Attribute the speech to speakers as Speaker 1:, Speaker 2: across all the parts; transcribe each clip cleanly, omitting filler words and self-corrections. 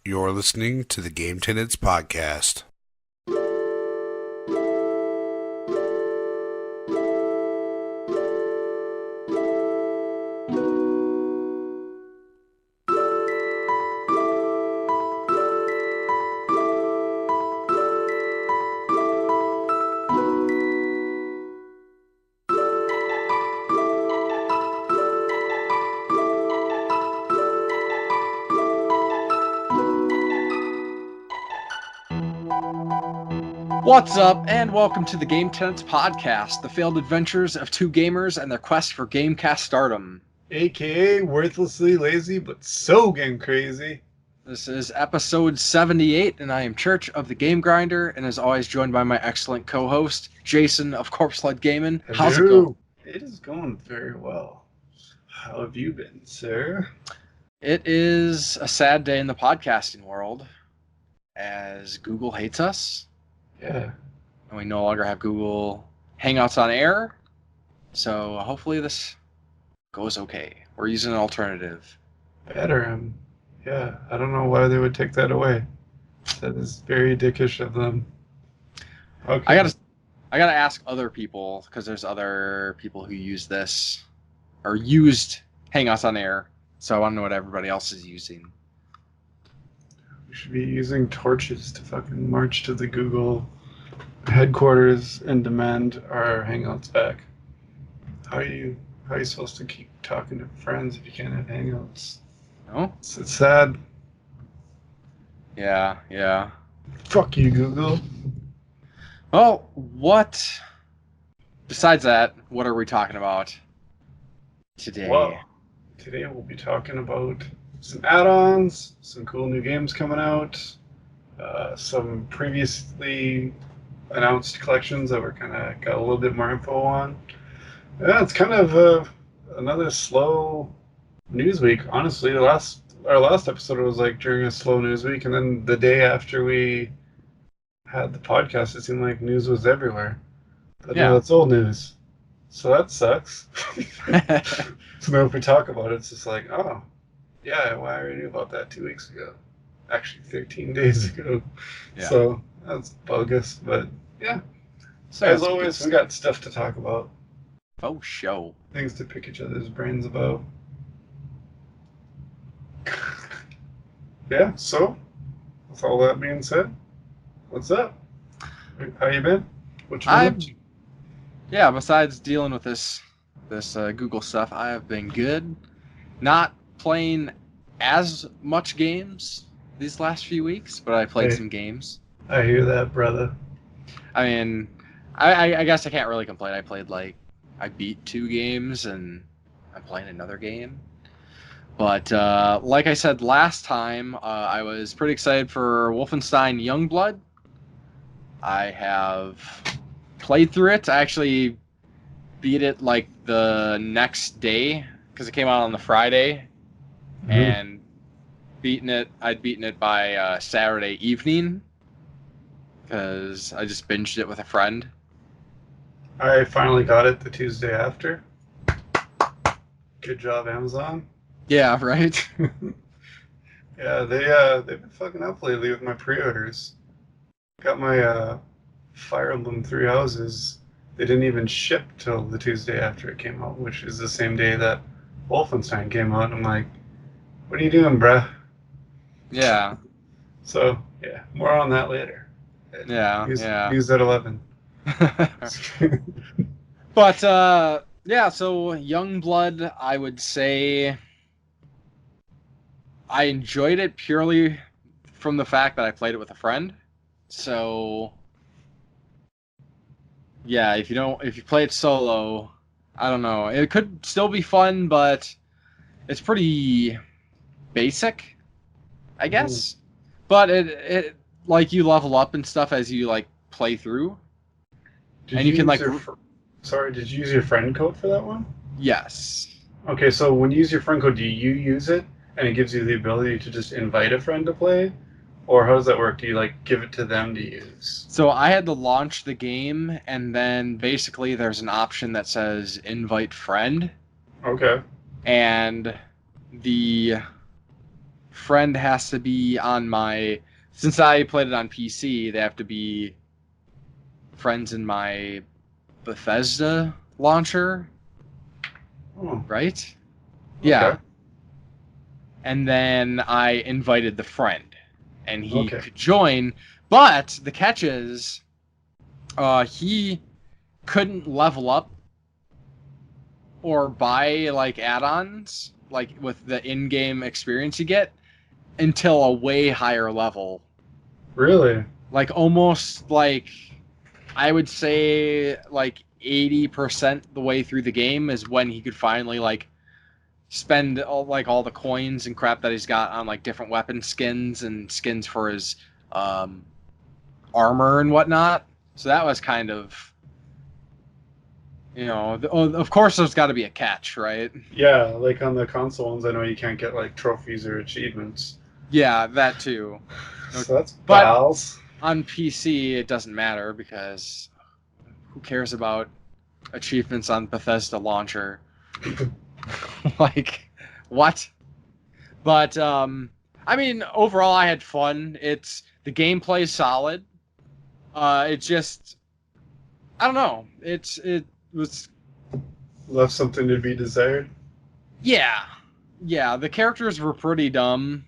Speaker 1: You're listening to the Game Tenants Podcast.
Speaker 2: What's up, and welcome to the Game Tenants Podcast, the failed adventures of two gamers and their quest for Gamecast stardom.
Speaker 3: AKA worthlessly lazy, but so game crazy.
Speaker 2: This is episode 78, and I am Church of the Game Grinder, and as always joined by my excellent co-host, Jason of Corpse Light Gaming. How's it going?
Speaker 3: It is going very well. How have you been, sir?
Speaker 2: It is a sad day in the podcasting world, as Google hates us.
Speaker 3: Yeah.
Speaker 2: And we no longer have Google Hangouts on air, so hopefully this goes okay. We're using an alternative.
Speaker 3: Better. Yeah, I don't know why they would take that away. That is very dickish of them. Okay.
Speaker 2: I gotta ask other people, because there's other people who use this, or used Hangouts on air, so I want to know what everybody else is using.
Speaker 3: We should be using torches to fucking march to the Google headquarters and demand our Hangouts back. How are you supposed to keep talking to friends if you can't have Hangouts?
Speaker 2: No?
Speaker 3: It's sad.
Speaker 2: Yeah.
Speaker 3: Fuck you, Google.
Speaker 2: Well, besides that, what are we talking about today?
Speaker 3: Well, today we'll be talking about some add-ons, some cool new games coming out, some previously announced collections that we're kind of got a little bit more info on. Yeah, it's kind of another slow news week. Honestly, our last episode was like during a slow news week, and then the day after we had the podcast, it seemed like news was everywhere. But
Speaker 2: Yeah.
Speaker 3: no, it's old news, so that sucks. So now if we talk about it, it's just like, oh, yeah, well, I already knew about that 2 weeks ago. Actually, 13 days ago.
Speaker 2: Yeah.
Speaker 3: So that's bogus, but yeah.
Speaker 2: So
Speaker 3: As always, we got stuff to talk about.
Speaker 2: Oh, show.
Speaker 3: Things to pick each other's brains about. Yeah, so, with all that being said, what's up? How you been? What you been up to?
Speaker 2: Yeah, besides dealing with this Google stuff, I have been good. Not playing as much games these last few weeks, but I played some games.
Speaker 3: I hear that, brother.
Speaker 2: I mean, I guess I can't really complain. I beat 2 games, and I'm playing another game. But like I said last time, I was pretty excited for Wolfenstein Youngblood. I have played through it. I actually beat it like the next day, because it came out on the Friday, and I'd beaten it by Saturday evening, because I just binged it with a friend.
Speaker 3: I finally got it the Tuesday after. Good job, Amazon.
Speaker 2: Yeah, right?
Speaker 3: Yeah, they've been fucking up lately with my pre-orders. Got my Fire Emblem Three Houses. They didn't even ship till the Tuesday after it came out, which is the same day that Wolfenstein came out. I'm like, what are you doing, bruh?
Speaker 2: Yeah.
Speaker 3: So, yeah, more on that later.
Speaker 2: Yeah.
Speaker 3: News at 11.
Speaker 2: But, yeah, so Youngblood, I would say I enjoyed it purely from the fact that I played it with a friend. So, yeah, if you play it solo, I don't know. It could still be fun, but it's pretty basic, I guess. But it like you level up and stuff as you like play through.
Speaker 3: Did you use your friend code for that one?
Speaker 2: Yes.
Speaker 3: Okay, so when you use your friend code, do you use it and it gives you the ability to just invite a friend to play? Or how does that work? Do you like give it to them to use?
Speaker 2: So I had to launch the game, and then basically there's an option that says invite friend.
Speaker 3: Okay.
Speaker 2: And the friend has to be on my... Since I played it on PC, they have to be friends in my Bethesda launcher,
Speaker 3: Oh,
Speaker 2: right? Yeah.
Speaker 3: okay.
Speaker 2: And then I invited the friend, and he
Speaker 3: Okay.
Speaker 2: could join. But the catch is, he couldn't level up or buy like add-ons, like with the in-game experience you get, until a way higher level.
Speaker 3: Really?
Speaker 2: Like almost like I would say like 80% the way through the game is when he could finally like spend all the coins and crap that he's got on like different weapon skins and skins for his armor and whatnot. So that was kind of, of course there's got to be a catch, right?
Speaker 3: Yeah, like on the console ones, I know you can't get like trophies or achievements.
Speaker 2: Yeah, that too.
Speaker 3: So that's
Speaker 2: But-
Speaker 3: pals.
Speaker 2: On PC, it doesn't matter because who cares about achievements on Bethesda launcher? Like, what? But I mean, overall, I had fun. The gameplay is solid. It's just, I don't know. It was,
Speaker 3: Left something to be desired.
Speaker 2: yeah. The characters were pretty dumb.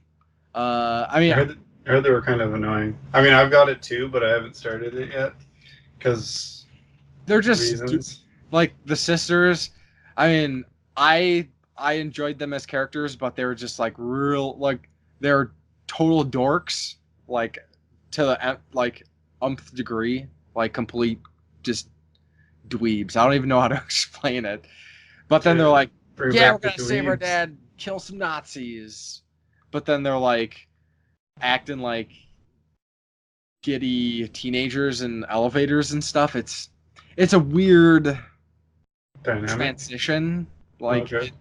Speaker 2: I
Speaker 3: I
Speaker 2: mean,
Speaker 3: heard they were kind of annoying. I mean, I've got it too, but I haven't started it yet because
Speaker 2: they're just
Speaker 3: reasons.
Speaker 2: like the sisters. I mean, I enjoyed them as characters, but they were just like real, like they're total dorks, like to the like umpth degree, like complete just dweebs. I don't even know how to explain it. But then they're like,
Speaker 3: Bring
Speaker 2: yeah, we're
Speaker 3: back
Speaker 2: gonna
Speaker 3: the
Speaker 2: save our
Speaker 3: dweebs.
Speaker 2: dad, kill some Nazis. But then they're like acting like giddy teenagers in elevators and stuff. It's a weird
Speaker 3: Dynamic.
Speaker 2: transition. Like
Speaker 3: Okay.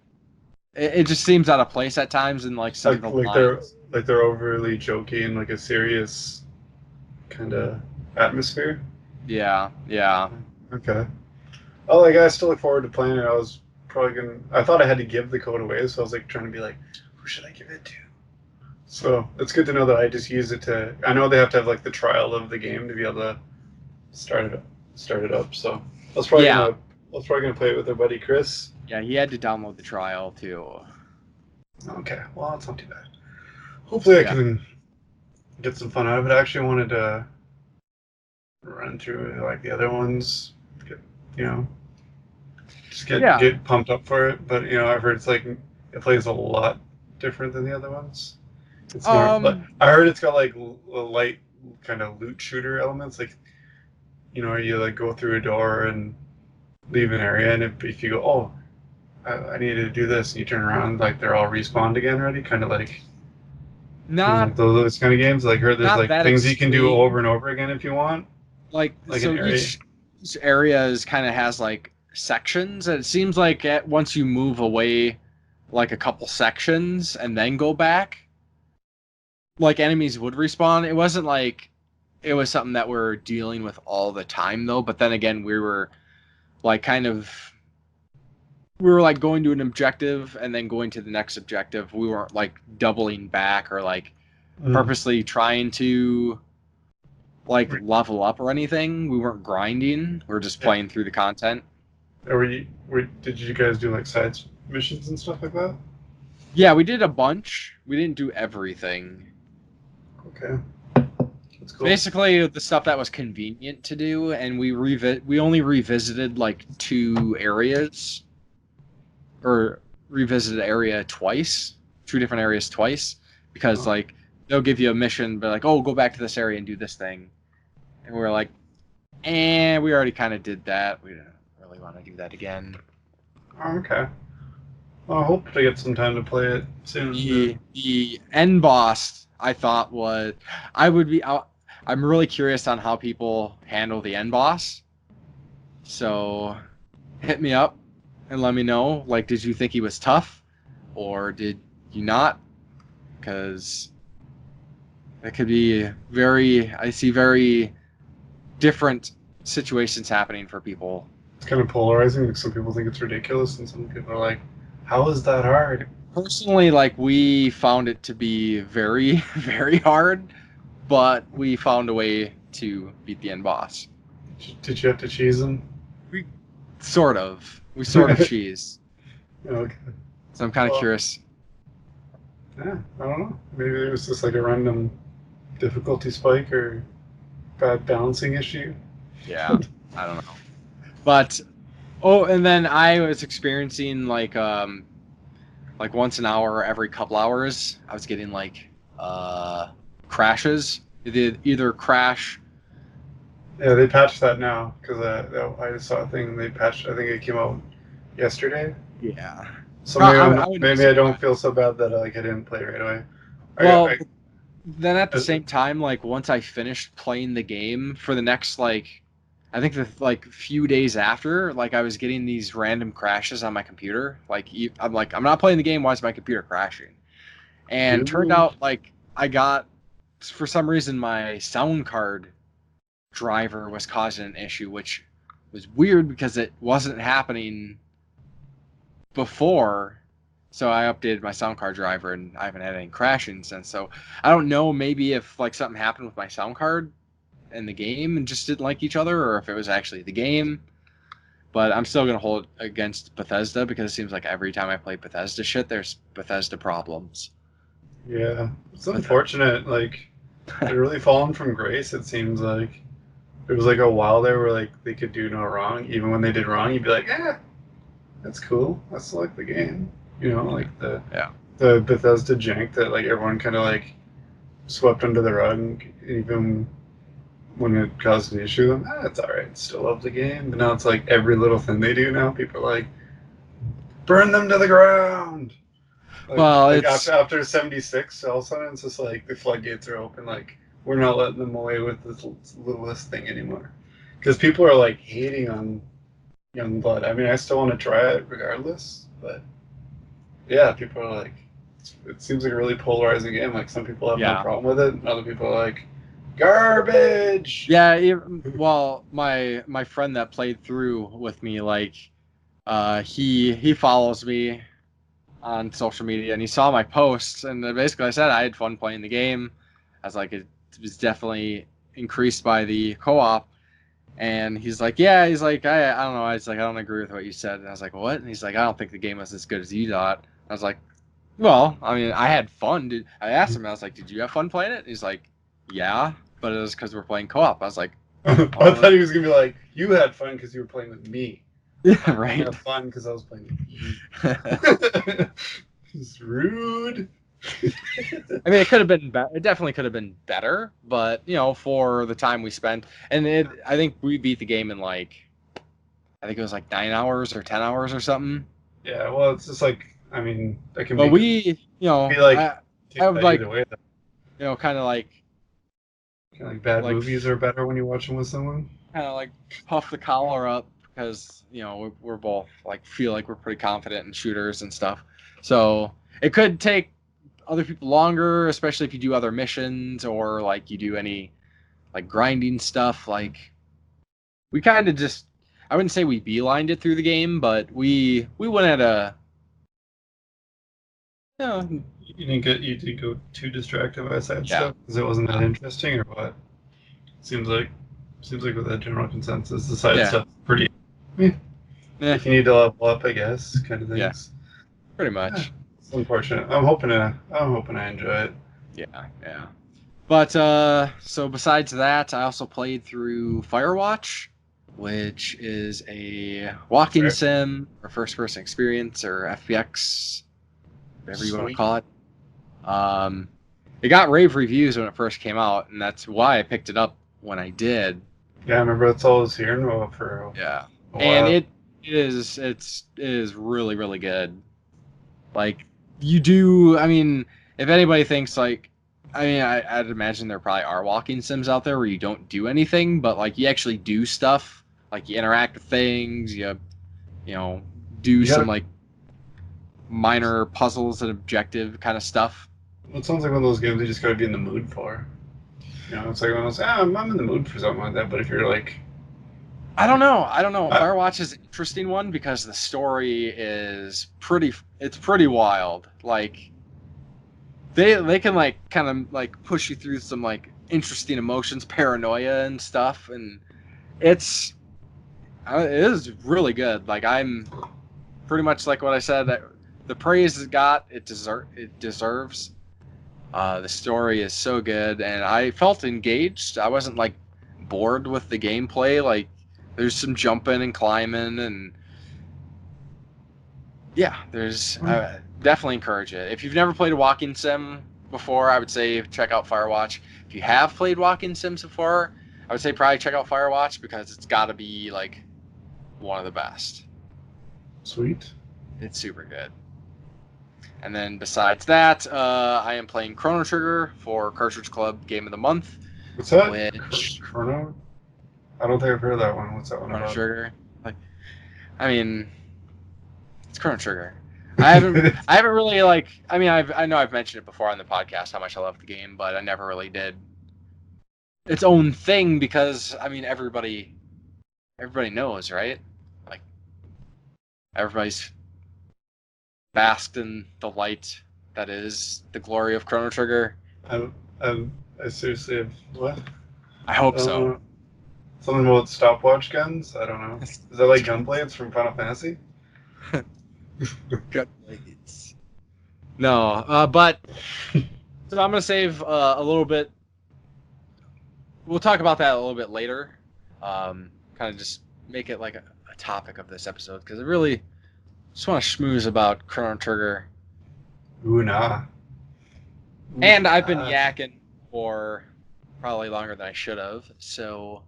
Speaker 2: it just seems out of place at times in like some of the lines.
Speaker 3: They're overly jokey in like a serious kind of atmosphere.
Speaker 2: Yeah.
Speaker 3: Okay. Oh, like I still look forward to playing it. I thought I had to give the code away, so I was like trying to be like, who should I give it to? So it's good to know that I just use it to. I know they have to have like the trial of the game to be able to start it up. So I was probably gonna play it with our buddy Chris.
Speaker 2: Yeah, he had to download the trial too.
Speaker 3: Okay, well that's not too bad. Hopefully I
Speaker 2: Yeah.
Speaker 3: can get some fun out of it. I actually wanted to run through like the other ones, get pumped up for it. But I've heard it's like it plays a lot different than the other ones. It's more, but I heard it's got like a light kind of loot shooter elements, like you like go through a door and leave an area, and if you go, oh, I need to do this, and you turn around, like they're all respawned again already, kind of like
Speaker 2: Not
Speaker 3: those kind of games. Like heard there's
Speaker 2: not
Speaker 3: like
Speaker 2: that
Speaker 3: things you can do
Speaker 2: extreme.
Speaker 3: over and over again if you want.
Speaker 2: like
Speaker 3: Like
Speaker 2: so
Speaker 3: an area.
Speaker 2: each area is kind of has like sections, and it seems like once you move away like a couple sections and then go back, like enemies would respawn. It wasn't like it was something that we're dealing with all the time though. But then again, we were like like going to an objective and then going to the next objective. We weren't like doubling back or like purposely trying to like level up or anything. We weren't grinding. We were just playing through the content.
Speaker 3: Did you guys do like side missions and stuff like that?
Speaker 2: Yeah, we did a bunch. We didn't do everything.
Speaker 3: Okay, that's cool.
Speaker 2: Basically, the stuff that was convenient to do, and we only revisited like 2 areas, or revisited area twice, 2 different areas twice, because like they'll give you a mission, but like, oh, go back to this area and do this thing, and we're like, we already kind of did that. We don't really want to do that again.
Speaker 3: Oh, okay. Well, I hope to get some time to play it soon.
Speaker 2: The end boss, I thought I'm really curious on how people handle the end boss. So hit me up and let me know. Like, did you think he was tough, or did you not? Because that could be I see very different situations happening for people.
Speaker 3: It's kind of polarizing. Like some people think it's ridiculous, and some people are like, "How is that hard?"
Speaker 2: Personally, like, we found it to be very, very hard, but we found a way to beat the end boss.
Speaker 3: Did you have to cheese them?
Speaker 2: We sort of. We sort of cheese.
Speaker 3: Okay.
Speaker 2: So I'm kind of
Speaker 3: Well,
Speaker 2: curious.
Speaker 3: Yeah, I don't know. Maybe there was just like a random difficulty spike or bad balancing issue.
Speaker 2: Yeah, I don't know. But and then I was experiencing like once an hour every couple hours, I was getting like crashes. Either crash.
Speaker 3: Yeah, they patched that now because I just saw a thing they patched. I think it came out yesterday.
Speaker 2: Yeah.
Speaker 3: So
Speaker 2: No,
Speaker 3: maybe
Speaker 2: I
Speaker 3: I don't feel so bad that I didn't play right away.
Speaker 2: Well,
Speaker 3: I,
Speaker 2: then at the same time, like once I finished playing the game for the next I think the few days after, like I was getting these random crashes on my computer. I'm like, I'm not playing the game. Why is my computer crashing? And turned out like I got, for some reason, my sound card driver was causing an issue, which was weird because it wasn't happening before. So I updated my sound card driver and I haven't had any crashing since. So I don't know, maybe if like something happened with my sound card and the game and just didn't like each other, or if it was actually the game. But I'm still gonna hold it against Bethesda because it seems like every time I play Bethesda shit, there's Bethesda problems.
Speaker 3: yeah, it's unfortunate. Like they're really fallen from grace. It seems like it was like a while there where like they could do no wrong. Even when they did wrong, you'd be like, yeah, that's cool. I still like the game. You know, like the Bethesda jank that like everyone kind of like swept under the rug, even when it caused an issue. Them, it's all right. Still love the game. But now it's like every little thing they do now, people are like, burn them to the ground. Like,
Speaker 2: Well,
Speaker 3: like
Speaker 2: it's
Speaker 3: after 76, all of a sudden it's just like the floodgates are open. Like we're not letting them away with this littlest thing anymore, because people are like hating on Youngblood. I mean, I still want to try it regardless, but yeah, people are like, it seems like a really polarizing game. Like some people have no problem with it, and other people are like, garbage.
Speaker 2: Yeah, well, my friend that played through with me, like, he follows me on social media, and he saw my posts, and basically I said I had fun playing the game. I was like, it was definitely increased by the co-op, and he's like, yeah, he's like, I don't know, I was like, I don't agree with what you said, and I was like, what? And he's like, I don't think the game was as good as you thought. I was like, well, I mean, I had fun. I asked him, I was like, did you have fun playing it? And he's like, yeah, but it was because we're playing co-op. I was like,
Speaker 3: I thought he was gonna be like, you had fun because you were playing with me.
Speaker 2: yeah, right.
Speaker 3: I had fun because I was playing with you. It's rude.
Speaker 2: I mean, it could have been it definitely could have been better, but you know, for the time we spent, and I think we beat the game in I think it was like 9 hours or 10 hours or something.
Speaker 3: Yeah, well, it's just like, I mean, that can
Speaker 2: But
Speaker 3: be like,
Speaker 2: I would like,
Speaker 3: way,
Speaker 2: you know, kind of like
Speaker 3: bad movies are better when you watch them with someone.
Speaker 2: Kind of like puff the collar up because you know we're both like feel like we're pretty confident in shooters and stuff. So it could take other people longer, especially if you do other missions or like you do any like grinding stuff. Like we kind of just, I wouldn't say we beelined it through the game, but we went at a, you know,
Speaker 3: you didn't go too distracted by side stuff because it wasn't that interesting, or what? Seems like with that general consensus, the side stuff pretty. If you need to level up, I guess, kind of things.
Speaker 2: Yeah, pretty much.
Speaker 3: Yeah, it's unfortunate. I'm hoping I enjoy it.
Speaker 2: Yeah. But so besides that, I also played through Firewatch, which is a walking sim or first-person experience or FPX, whatever you want to call it. It got rave reviews when it first came out, and that's why I picked it up when I did.
Speaker 3: Yeah, I remember that's all I was hearing about for a while.
Speaker 2: And it is really, really good. Like, you do, I mean, if anybody thinks like, I mean, I'd imagine there probably are walking sims out there where you don't do anything, but like you actually do stuff. Like you interact with things, you know, do some like minor puzzles and objective kind of stuff.
Speaker 3: It sounds like one of those games you just gotta be in the mood for. You know, it's like one of those, I'm in the mood for something like that, but if you're like...
Speaker 2: I don't know. Firewatch is an interesting one because the story is pretty wild. like they can like kind of like push you through some like interesting emotions, paranoia and stuff, and it is really good. Like I'm pretty much like what I said, that the praise it got, it deserves. The story is so good, and I felt engaged. I wasn't like bored with the gameplay. Like there's some jumping and climbing, and yeah, there's definitely encourage it. If you've never played a walking sim before, I would say check out Firewatch. If you have played walking sims before, I would say probably check out Firewatch, because it's got to be like one of the best.
Speaker 3: Sweet.
Speaker 2: It's super good. And then besides that, I am playing Chrono Trigger for Cartridge Club Game of the Month.
Speaker 3: What's that?
Speaker 2: Which
Speaker 3: Chrono? I don't think I've heard of that one. What's that one
Speaker 2: Chrono
Speaker 3: about?
Speaker 2: Trigger? Like, I mean, it's Chrono Trigger. I haven't really like. I mean, I know I've mentioned it before on the podcast how much I love the game, but I never really did its own thing, because I mean everybody knows, right? Like everybody's basked in the light that is the glory of Chrono Trigger.
Speaker 3: I seriously have what?
Speaker 2: I hope so.
Speaker 3: Something about stopwatch guns? I don't know. Is that like gunblades from Final Fantasy?
Speaker 2: Gunblades. No, but so I'm gonna save a little bit. We'll talk about that a little bit later. Kind of just make it like a topic of this episode, because I really just want to schmooze about Chrono Trigger.
Speaker 3: Ooh, nah.
Speaker 2: And I've been yakking for probably longer than I should have, so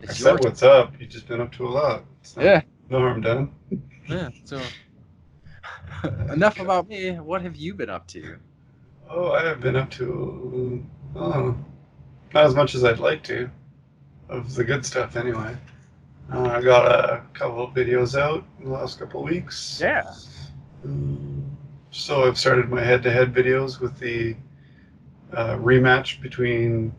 Speaker 3: I said what's up. You've just been up to a lot.
Speaker 2: Yeah.
Speaker 3: No harm done.
Speaker 2: Yeah, so enough about me. What have you been up to?
Speaker 3: Oh, I have been up to not as much as I'd like to, of the good stuff anyway. I got a couple of videos out in the last couple of weeks.
Speaker 2: Yeah.
Speaker 3: So I've started my head-to-head videos with the rematch between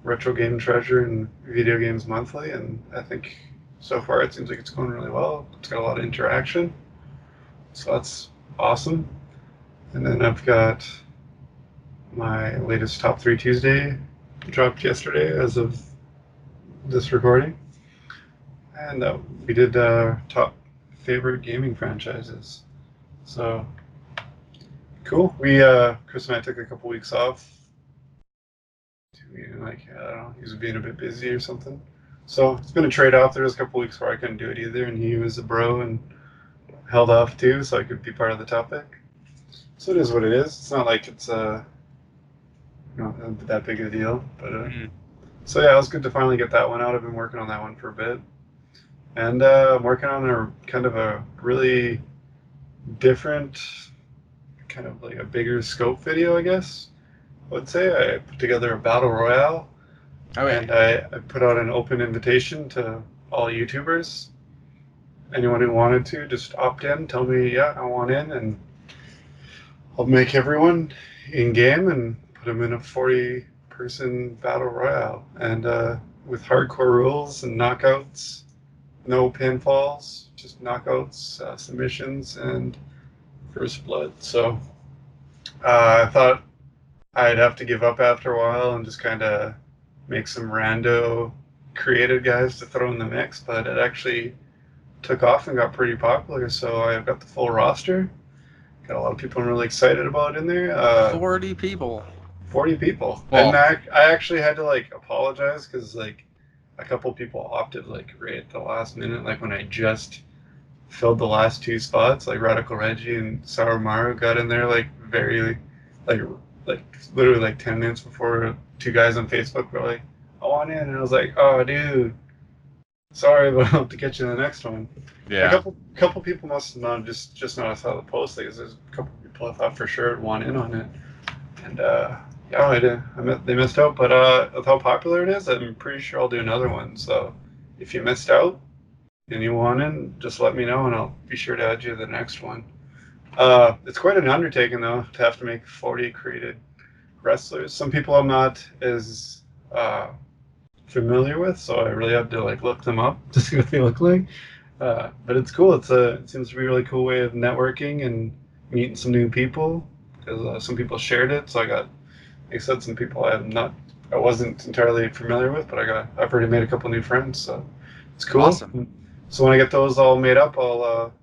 Speaker 3: Retro Game Treasure and Video Games Monthly, and I think so far it seems like it's going really well. It's got a lot of interaction, so that's awesome. And then I've got my latest Top 3 Tuesday dropped yesterday as of this recording. And we did top favorite gaming franchises. So cool. We Chris and I took a couple weeks off. Like I don't know, he was being a bit busy or something. So it's been a trade-off. There was a couple weeks where I couldn't do it either, and he was a bro and held off too, so I could be part of the topic. So it is what it is. It's not like it's that big of a deal, but so yeah, it was good to finally get that one out. I've been working on that one for a bit. And I'm working on a kind of a really different, kind of like a bigger scope video, I guess. I would say I put together a battle royale, and I put out an open invitation to all YouTubers. Anyone who wanted to, just opt in, tell me, yeah, I want in, and I'll make everyone in game and put them in a 40-person battle royale, and with hardcore rules and knockouts. No pinfalls, just knockouts, submissions, and first blood. So I thought I'd have to give up after a while and just kind of make some rando creative guys to throw in the mix, but it actually took off and got pretty popular, so I've got the full roster. Got a lot of people I'm really excited about in there.
Speaker 2: 40 people.
Speaker 3: 40 people.
Speaker 2: Well,
Speaker 3: and I actually had to like apologize because like a couple people opted like right at the last minute, like when I just filled the last 2 spots, like Radical Reggie and Sauromaru got in there like very like literally like 10 minutes before 2 guys on Facebook were like, I want in, and I was like, oh dude, sorry, but I'll have to get you in the next one.
Speaker 2: Yeah.
Speaker 3: A couple people must have not just not saw the post, because there's a couple people I thought for sure would want in on it, and yeah, I did. They missed out, but with how popular it is, I'm pretty sure I'll do another one. So if you missed out and you want in, just let me know, and I'll be sure to add you to the next one. It's quite an undertaking, though, to have to make 40 created wrestlers. Some people I'm not as familiar with, so I really have to like look them up to see what they look like. But it's cool. It seems to be a really cool way of networking and meeting some new people because some people shared it. So like I said, some people I wasn't entirely familiar with, but I've already made a couple new friends, so it's cool.
Speaker 2: Awesome.
Speaker 3: So when I get those all made up, I'll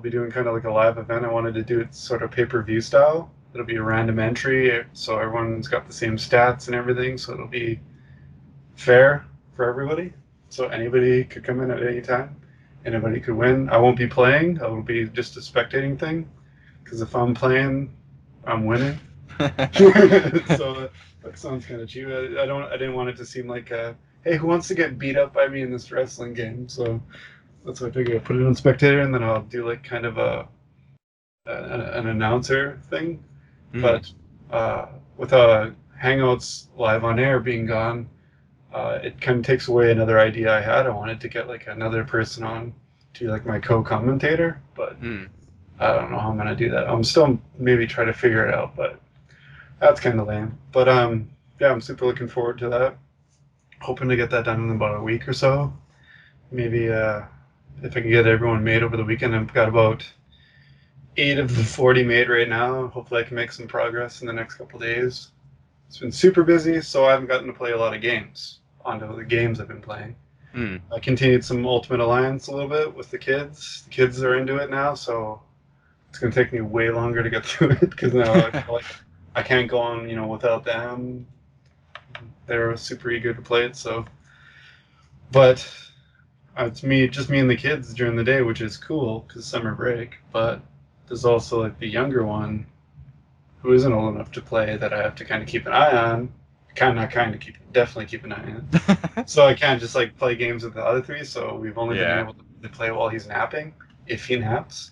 Speaker 3: be doing kind of like a live event. I wanted to do it sort of pay-per-view style. It'll be a random entry, so everyone's got the same stats and everything, so it'll be fair for everybody. So anybody could come in at any time. Anybody could win. I won't be playing. I will be just a spectating thing, because if I'm playing, I'm winning. So that sounds kind of cheap. I didn't want it to seem like, hey, who wants to get beat up by me in this wrestling game? So that's what I figured. I'll put it on spectator, and then I'll do like kind of an announcer thing. But with Hangouts live on air being gone, it kind of takes away another idea I had. I wanted to get like another person on to like my co-commentator, but I don't know how I'm gonna do that. I'm still maybe trying to figure it out, but that's kind of lame. But yeah, I'm super looking forward to that. Hoping to get that done in about a week or so. Maybe if I can get everyone made over the weekend. I've got about 8 of the 40 made right now. Hopefully I can make some progress in the next couple days. It's been super busy, so I haven't gotten to play a lot of games. Onto the games I've been playing. I continued some Ultimate Alliance a little bit with the kids. The kids are into it now, so it's going to take me way longer to get through it, because now I can't go on, without them. They're super eager to play it, so. But it's just me and the kids during the day, which is cool, because summer break. But there's also like the younger one who isn't old enough to play that I have to kind of keep an eye on. Definitely keep an eye on. So I can't just like play games with the other 3. So we've only been able to play while he's napping, if he naps,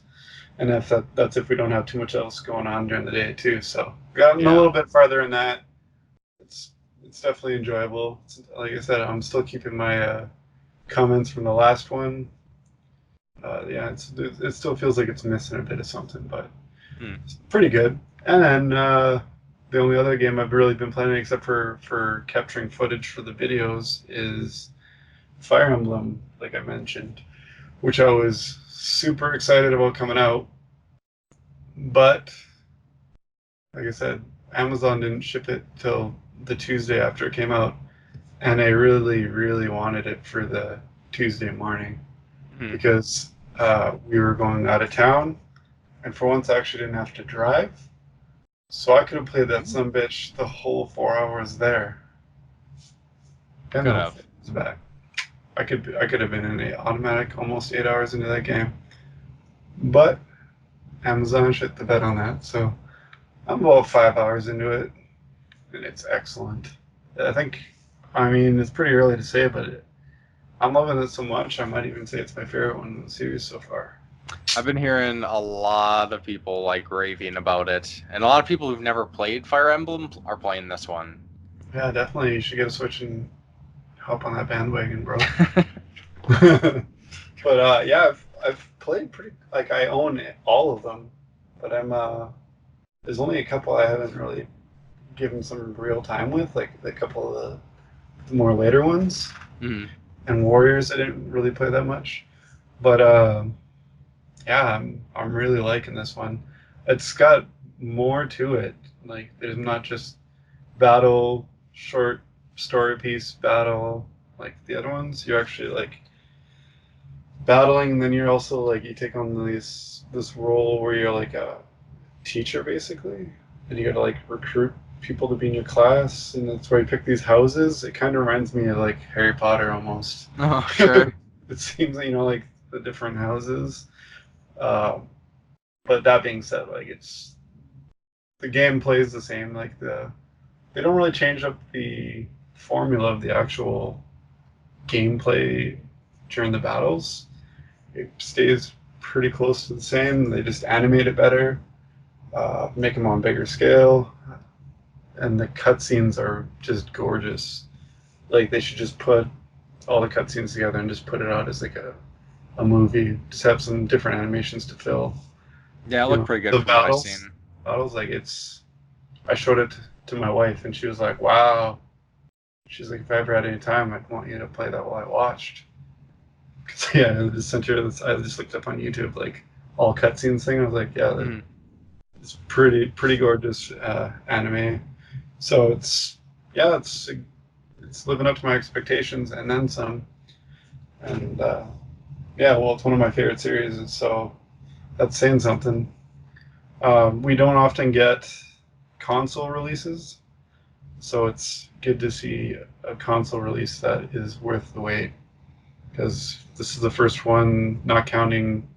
Speaker 3: and that's if we don't have too much else going on during the day too. So gotten a little bit farther in that. It's definitely enjoyable. Like I said, I'm still keeping my comments from the last one. It still feels like it's missing a bit of something, but it's pretty good. And then the only other game I've really been playing, except for capturing footage for the videos, is Fire Emblem, like I mentioned, which I was super excited about coming out. But, like I said, Amazon didn't ship it till the Tuesday after it came out, and I really, really wanted it for the Tuesday morning, because we were going out of town, and for once I actually didn't have to drive, so I could have played that sumbitch the whole 4 hours there. And it's back. I could have been in an automatic almost 8 hours into that game, but Amazon shit the bed on that, so I'm about 5 hours into it, and it's excellent. It's pretty early to say, but I'm loving it so much, I might even say it's my favorite one in the series so far.
Speaker 2: I've been hearing a lot of people like raving about it, and a lot of people who've never played Fire Emblem are playing this one.
Speaker 3: Yeah, definitely. You should get a Switch and hop on that bandwagon, bro. But yeah, I've played pretty. Like I own all of them, but there's only a couple I haven't really given some real time with, like a couple of the more later ones. And Warriors I didn't really play that much, but yeah, I'm really liking this one. It's got more to it. Like there's not just battle, short story piece battle like the other ones. You're actually like battling, and then you're also like you take on this role where you're like a teacher basically, and you got to like recruit people to be in your class, and that's where you pick these houses. It kind of reminds me of like Harry Potter almost.
Speaker 2: Oh, sure.
Speaker 3: It seems like the different houses. But that being said, like the game plays the same. Like they don't really change up the formula of the actual gameplay during the battles. It stays pretty close to the same. They just animate it better, make them on bigger scale, and the cutscenes are just gorgeous. Like they should just put all the cutscenes together and just put it out as like a movie. Just have some different animations to fill.
Speaker 2: Yeah, it looked pretty good
Speaker 3: the
Speaker 2: from what I've
Speaker 3: battles,
Speaker 2: seen.
Speaker 3: Battles, like I showed it to my wife, and she was like, "Wow." She's like, "If I ever had any time, I'd want you to play that while I watched." Cause, yeah, I just sent her this. I just looked up on YouTube like all cutscenes thing. I was like, "Yeah, It's pretty gorgeous anime. So it's living up to my expectations and then some. And it's one of my favorite series, so that's saying something. We don't often get console releases, so it's good to see a console release that is worth the wait. Because this is the first one, not counting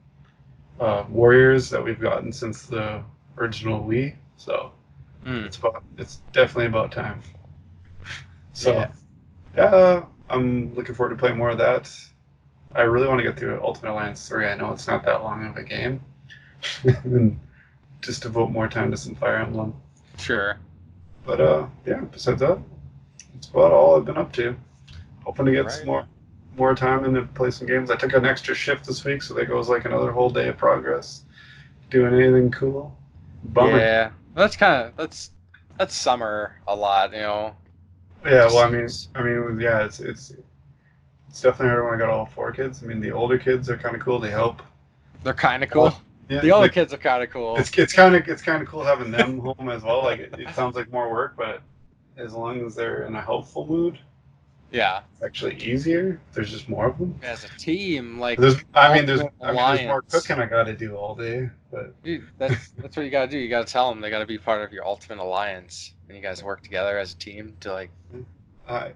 Speaker 3: Warriors, that we've gotten since the original Wii. So it's definitely about time. So I'm looking forward to playing more of that. I really want to get through Ultimate Alliance 3. I know it's not that long of a game. And just devote more time to some Fire Emblem.
Speaker 2: Sure.
Speaker 3: But besides that, that's about all I've been up to. Hoping to get some more time in to play some games. I took an extra shift this week, so that goes like another whole day of progress. Doing anything cool? Bummer.
Speaker 2: Yeah, that's summer a lot, you know.
Speaker 3: Yeah, well, I mean, it's definitely hard when I got all 4 kids. I mean, the older kids are kind of cool. They help.
Speaker 2: They're kind of cool.
Speaker 3: Yeah,
Speaker 2: the older kids are kind of cool.
Speaker 3: It's kind of cool having them home as well. Like it sounds like more work, but as long as they're in a helpful mood,
Speaker 2: yeah,
Speaker 3: it's actually easier. There's just more of them.
Speaker 2: As a team, like
Speaker 3: there's more cooking I got to do all day. But
Speaker 2: dude, that's what you got to do. You got to tell them they got to be part of your Ultimate Alliance, and you guys work together as a team to like.
Speaker 3: I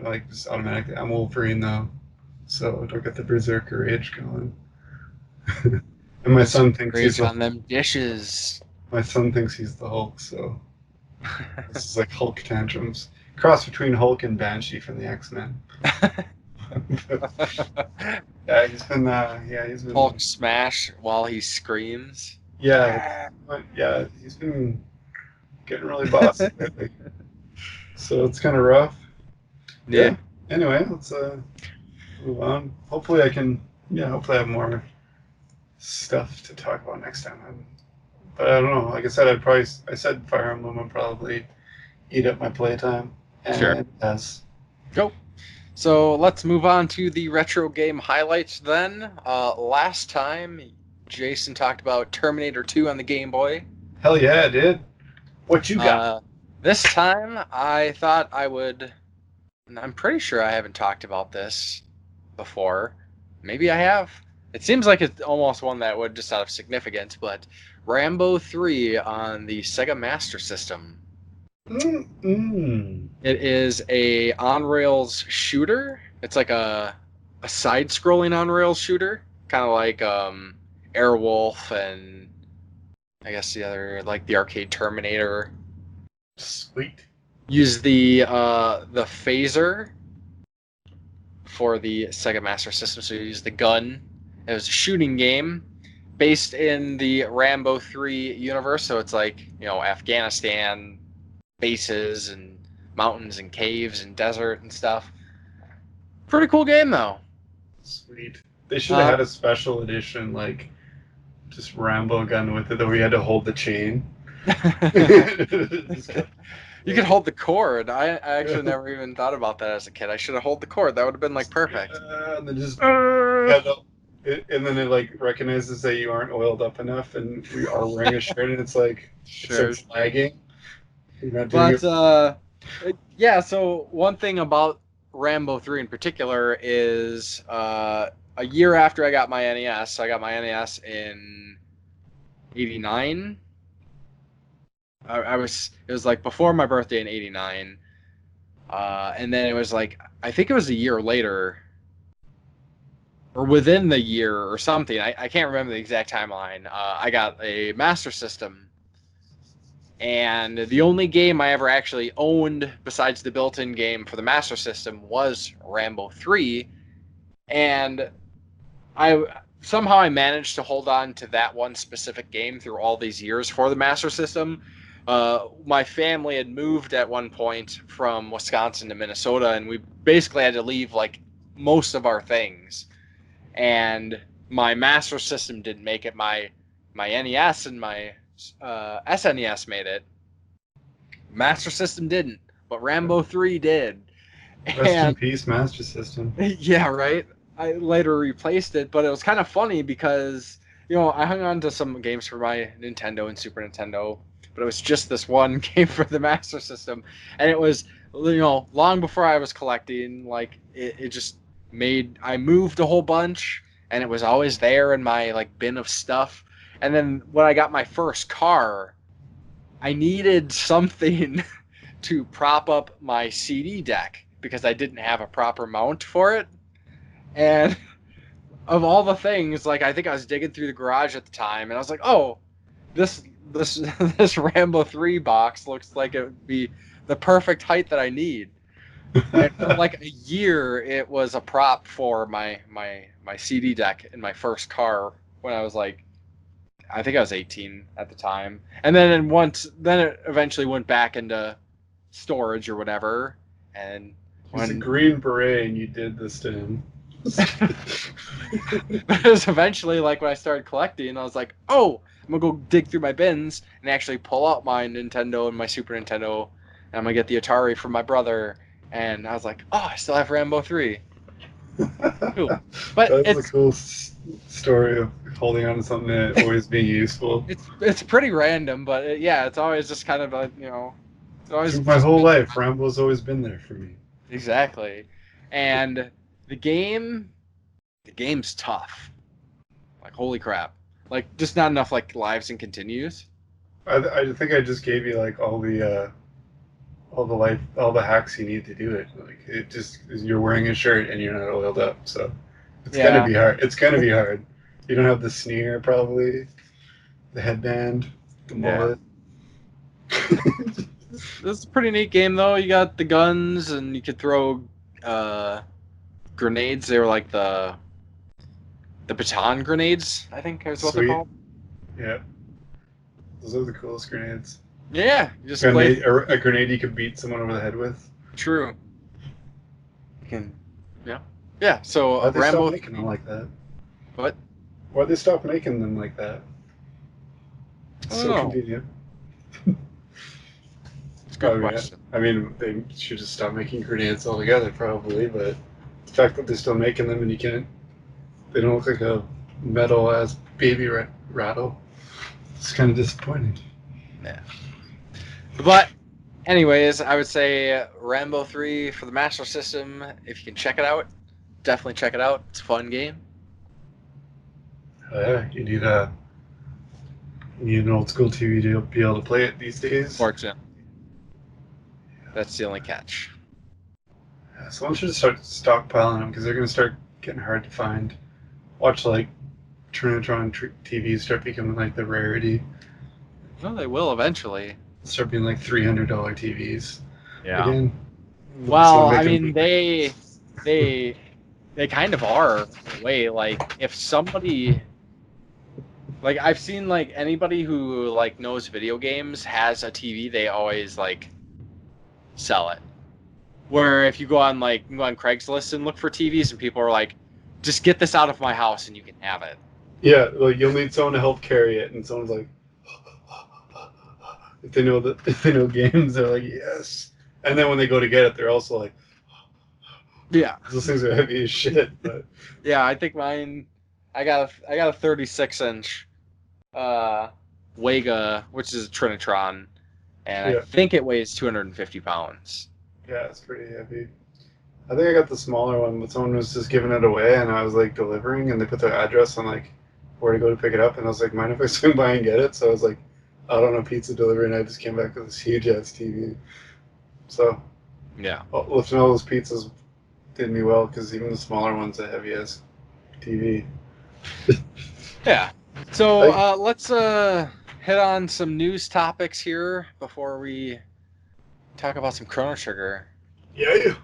Speaker 3: like just automatically. I'm Wolverine though, so don't get the berserker rage going. And my son thinks he's
Speaker 2: on them dishes.
Speaker 3: My son thinks he's the Hulk, so this is like Hulk tantrums. Cross between Hulk and Banshee from the X-Men. He's been
Speaker 2: Hulk smash while he screams.
Speaker 3: Yeah, he's been getting really bossy lately. So it's kind of rough. Yeah. Anyway, let's move on. Hopefully I have more stuff to talk about next time. But I don't know. Like I said, I said Fire Emblem would probably eat up my playtime. And
Speaker 2: sure.
Speaker 3: It does.
Speaker 2: Go. So let's move on to the retro game highlights then. Last time, Jason talked about Terminator 2 on the Game Boy.
Speaker 3: Hell yeah, I did. What you got?
Speaker 2: This time, I thought I would... And I'm pretty sure I haven't talked about this before. Maybe I have. It seems like it's almost one that would just out of significance, but Rambo 3 on the Sega Master System.
Speaker 3: Mm-mm.
Speaker 2: It is a on-rails shooter. It's like a side-scrolling on-rails shooter, kind of like Airwolf and I guess the other, like the arcade Terminator.
Speaker 3: Sweet.
Speaker 2: Use the phaser for the Sega Master System, so you use the gun. It was a shooting game based in the Rambo 3 universe, so it's like, you know, Afghanistan bases and mountains and caves and desert and stuff. Pretty cool game, though.
Speaker 3: Sweet. They should have had a special edition, like, just Rambo gun with it, that we had to hold the chain.
Speaker 2: You could hold the cord. I actually never even thought about that as a kid. I should have held the cord. That would have been like perfect.
Speaker 3: And then it like recognizes that you aren't oiled up enough, and we are wearing a shirt, and it's like starts lagging.
Speaker 2: But yeah. So one thing about Rambo 3 in particular is a year after I got my NES. I got my NES in '89. It was like before my birthday in '89, and then it was like, I think it was a year later, or within the year or something. I can't remember the exact timeline. I got a Master System, and the only game I ever actually owned besides the built-in game for the Master System was Rambo 3, and somehow I managed to hold on to that one specific game through all these years for the Master System. My family had moved at one point from Wisconsin to Minnesota, and we basically had to leave like most of our things. And my Master System didn't make it. My NES and my SNES made it. Master System didn't, but Rambo 3 did.
Speaker 3: Rest in peace, Master System.
Speaker 2: Yeah, right. I later replaced it, but it was kind of funny because I hung on to some games for my Nintendo and Super Nintendo, but it was just this one game for the Master System, and it was, long before I was collecting. Like it just I moved a whole bunch, and it was always there in my like bin of stuff. And then when I got my first car, I needed something to prop up my CD deck because I didn't have a proper mount for it. And of all the things, like I think I was digging through the garage at the time, and I was like, "Oh, this this Rambo 3 box looks like it would be the perfect height that I need." And for like a year, it was a prop for my CD deck in my first car when I was like, I think I was 18 at the time. And then it eventually went back into storage or whatever. And
Speaker 3: He's a Green Beret, and you did this to him.
Speaker 2: But it was eventually like when I started collecting, I was like, oh, I'm gonna go dig through my bins and actually pull out my Nintendo and my Super Nintendo, and I'm gonna get the Atari from my brother. And I was like, oh, I still have Rambo 3. Cool. But
Speaker 3: that's a cool story of holding on to something and always being useful.
Speaker 2: It's pretty random, but it's always just kind of a, it's always
Speaker 3: my whole life, Rambo's always been there for me.
Speaker 2: Exactly. And the game's tough. Like, holy crap. Like, just not enough like lives and continues.
Speaker 3: I think I just gave you like all the hacks you need to do it. Like, it just, you're wearing a shirt and you're not oiled up, so it's gonna be hard. It's gonna be hard. You don't have the sneer, probably, the headband, the mullet.
Speaker 2: This is a pretty neat game, though. You got the guns, and you could throw grenades. They were like the baton grenades, I think is what they're called.
Speaker 3: Yeah, those are the coolest grenades.
Speaker 2: Yeah, you just
Speaker 3: a grenade you could beat someone over the head with.
Speaker 2: True. Yeah. So
Speaker 3: Why'd they
Speaker 2: Rambo
Speaker 3: stop making them like that?
Speaker 2: What?
Speaker 3: Why'd they stop making them like that? It's so convenient.
Speaker 2: It's a good question.
Speaker 3: I mean, they should just stop making grenades altogether, probably. But the fact that they're still making them and they don't look like a metal-ass baby rattle. It's kind of disappointing.
Speaker 2: Yeah. But, anyways, I would say Rambo 3 for the Master System. If you can check it out, definitely check it out. It's a fun game.
Speaker 3: Yeah, you need an old school TV to be able to play it these days.
Speaker 2: Fortune. That's the only catch.
Speaker 3: Yeah, someone should start stockpiling them because they're going to start getting hard to find. Watch like Trinitron TVs start becoming like the rarity.
Speaker 2: Well, they will eventually.
Speaker 3: Start being like $300 TVs.
Speaker 2: Yeah.
Speaker 3: Again.
Speaker 2: Well, I mean, they kind of are in a way. Like, if somebody, like, I've seen like anybody who like knows video games has a TV, they always like sell it. Where if you go on Craigslist and look for TVs, and people are like, just get this out of my house and you can have it.
Speaker 3: Yeah, well, you'll need someone to help carry it, and someone's like, if they know games, they're like, yes. And then when they go to get it, they're also like,
Speaker 2: yeah,
Speaker 3: those things are heavy as shit. But
Speaker 2: yeah, I think mine. I got a 36-inch Wega, which is a Trinitron, and I think it weighs 250 pounds.
Speaker 3: Yeah, it's pretty heavy. I think I got the smaller one, but someone was just giving it away, and I was like delivering, and they put their address on like where to go to pick it up, and I was like, mind if I swing by and get it? So I was like, I don't know, pizza delivery, and I just came back with this huge ass TV. So
Speaker 2: yeah,
Speaker 3: lifting all those pizzas did me well because even the smaller one's a heavy ass TV.
Speaker 2: Yeah. So let's hit on some news topics here before we talk about some Chrono Trigger.
Speaker 3: Yeah.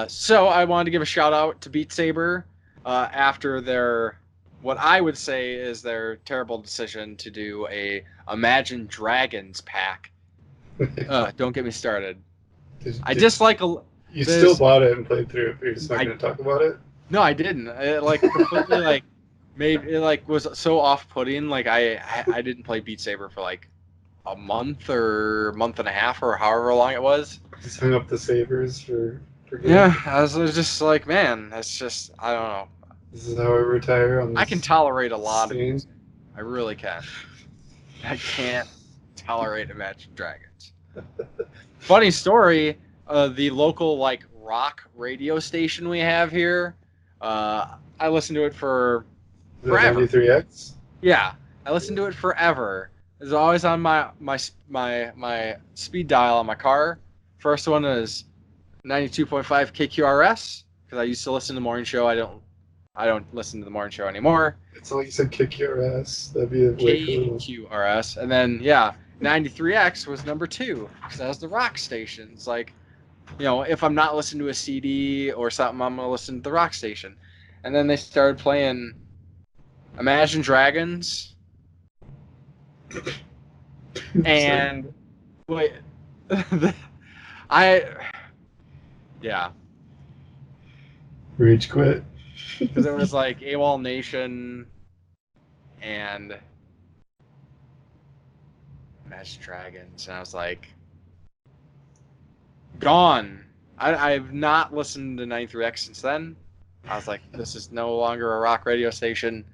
Speaker 2: So I wanted to give a shout out to Beat Saber after their, what I would say is their terrible decision to do a Imagine Dragons pack. Don't get me started. You
Speaker 3: still bought it and played through it, but you're just not going to talk about it?
Speaker 2: No, I didn't. It completely made it was so off-putting. Like I didn't play Beat Saber for like a month or month and a half or however long it was.
Speaker 3: Just hung up the sabers for games.
Speaker 2: Yeah, I was just like, man, that's just, I don't know.
Speaker 3: This is how I retire on this.
Speaker 2: I can tolerate a lot of
Speaker 3: scene.
Speaker 2: music. I really can. I can't tolerate Imagine Dragons. Funny story, the local like rock radio station we have here, I listened to it for forever.
Speaker 3: 93X?
Speaker 2: Yeah, I listened to it forever. It was always on my speed dial on my car. First one is 92.5 KQRS because I used to listen to the morning show. I don't listen to the morning show anymore.
Speaker 3: It's like you said, kick your ass. That'd be a way cool.
Speaker 2: KQRS, and then yeah, 93X was number 2 because that was the rock station. It's like, if I'm not listening to a CD or something, I'm gonna listen to the rock station. And then they started playing Imagine Dragons. And wait, yeah,
Speaker 3: Rage quit.
Speaker 2: because it was like AWOL Nation and Imagine Dragons, and I was like, gone. I've not listened to 93X since then. I was like, this is no longer a rock radio station.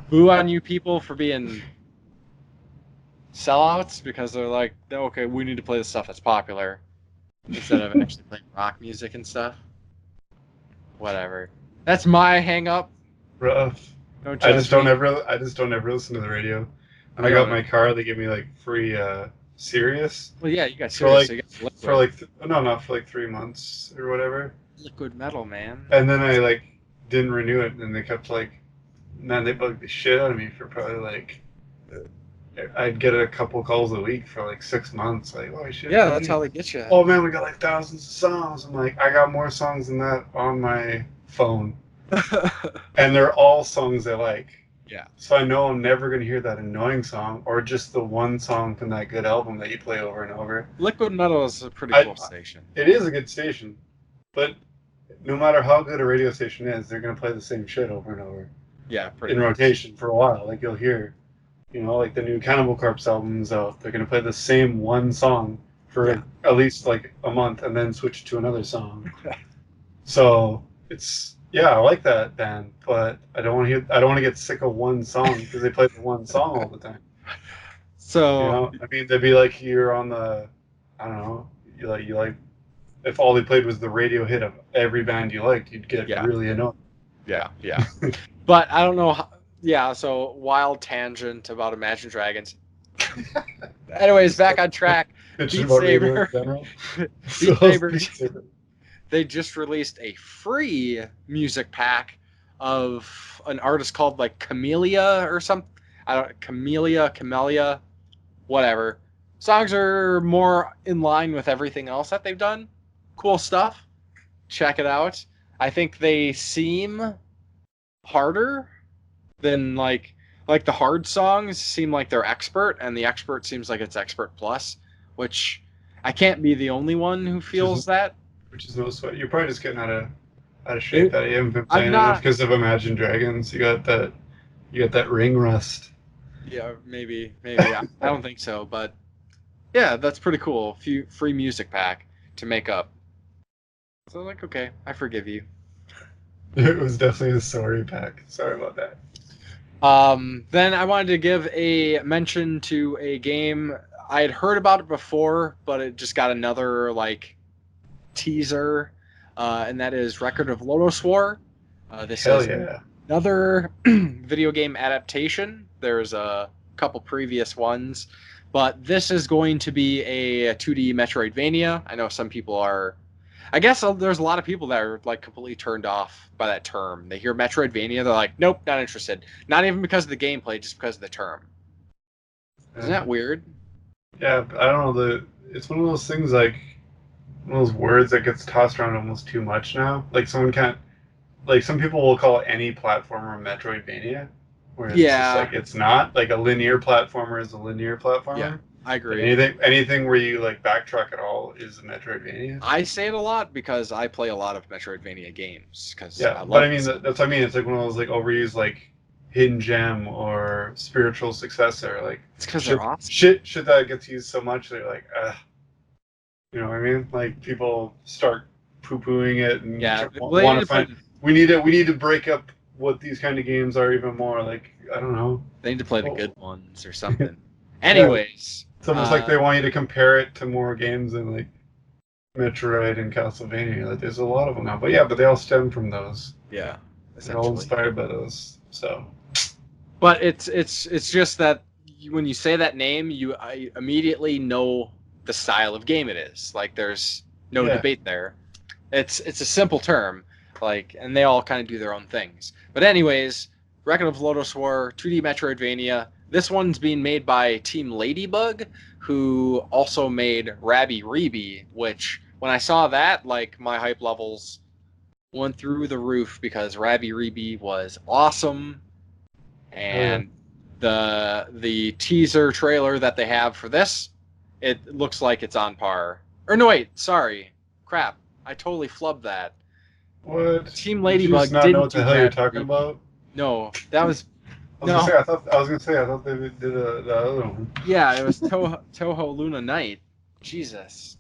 Speaker 2: Boo on you people for being sellouts because they're like, no, okay, we need to play the stuff that's popular instead of actually playing rock music and stuff. Whatever. That's my hang up.
Speaker 3: Rough.
Speaker 2: Don't
Speaker 3: I
Speaker 2: judge
Speaker 3: just don't
Speaker 2: me.
Speaker 3: ever listen to the radio. When I got my car, they gave me like free Sirius
Speaker 2: Well, yeah, you got
Speaker 3: for
Speaker 2: Sirius,
Speaker 3: like
Speaker 2: so you got Liquid.
Speaker 3: for like not for like 3 months or whatever.
Speaker 2: Liquid metal, man.
Speaker 3: And then I like didn't renew it, and they kept like, man, they bugged the shit out of me for probably like, I'd get a couple calls a week for like 6 months. Like, oh shit.
Speaker 2: Yeah, that's how they get you.
Speaker 3: Oh man, we got like thousands of songs. I'm like, I got more songs than that on my phone, and they're all songs I like.
Speaker 2: Yeah.
Speaker 3: So I know I'm never gonna hear that annoying song or just the one song from that good album that you play over and over.
Speaker 2: Liquid metal is a pretty cool station.
Speaker 3: It is a good station, but no matter how good a radio station is, they're gonna play the same shit over and over.
Speaker 2: Yeah, pretty
Speaker 3: in
Speaker 2: much.
Speaker 3: rotation for a while. Like you'll hear, like the new Cannibal Corpse album's out. They're gonna play the same one song for at least like a month and then switch to another song. So it's I like that band, but I don't want to get sick of one song because they play the one song all the time.
Speaker 2: So
Speaker 3: I mean, they'd be like you're on the, I don't know, you like if all they played was the radio hit of every band you liked, you'd get really annoyed.
Speaker 2: Yeah. But I don't know how, so wild tangent about Imagine Dragons. Anyways, back on track. Beat Saber. Beat Saber. They just released a free music pack of an artist called like Camellia or something. Camellia, whatever. Songs are more in line with everything else that they've done. Cool stuff. Check it out. I think they seem harder than like the hard songs seem like they're expert, and the expert seems like it's expert plus, which I can't be the only one who feels that.
Speaker 3: Which is no sweat. You're probably just getting out of shape that you haven't been playing enough because of Imagine Dragons. You got that ring rust.
Speaker 2: Yeah, maybe. I don't think so, but yeah, that's pretty cool. Free music pack to make up. So like, okay, I forgive you.
Speaker 3: It was definitely a sorry pack. Sorry about that.
Speaker 2: Then I wanted to give a mention to a game. I had heard about it before, but it just got another like teaser, and that is Record of Lodoss War. This is another video game adaptation. There's a couple previous ones, but this is going to be a 2D Metroidvania. I know some people are. I guess there's a lot of people that are like completely turned off by that term. They hear Metroidvania, they're like, nope, not interested. Not even because of the gameplay, just because of the term. Isn't that weird?
Speaker 3: Yeah, I don't know. It's one of those things like one of those words that gets tossed around almost too much now. Like someone can't. Like some people will call any platformer Metroidvania, where it's just like it's not. Like a linear platformer is a linear platformer.
Speaker 2: Yeah, I agree.
Speaker 3: Anything where you like backtrack at all is a Metroidvania.
Speaker 2: I say it a lot because I play a lot of Metroidvania games.
Speaker 3: But I mean that's what I mean. It's like one of those like overused like hidden gem or spiritual successor. Like
Speaker 2: it's because they're awesome.
Speaker 3: Shit that gets used so much they're like, you know what I mean? Like people start poo-pooing it and want to We need to break up what these kind of games are even more. Like, I don't know.
Speaker 2: They need to play the good ones or something. Anyways,
Speaker 3: it's almost like they want you to compare it to more games than like Metroid and Castlevania. Like, there's a lot of them now, but they all stem from those.
Speaker 2: Yeah,
Speaker 3: They're all inspired by those. So,
Speaker 2: but it's just that when you say that name, I immediately know the style of game it is. Like, there's no debate there. It's a simple term, like, and they all kind of do their own things. But anyways, Record of Lodoss War, 2D Metroidvania. This one's being made by Team Ladybug, who also made Rabby Reeby, which when I saw that, like, my hype levels went through the roof because Rabby Reeby was awesome, and the teaser trailer that they have for this, it looks like it's on par. Or no, wait, sorry, crap, I totally flubbed that.
Speaker 3: What?
Speaker 2: Team Ladybug
Speaker 3: did you not know what the hell you're talking about?
Speaker 2: No, that was.
Speaker 3: I was gonna say I thought they did the other one.
Speaker 2: Yeah, it was Toho Luna Night. Jesus.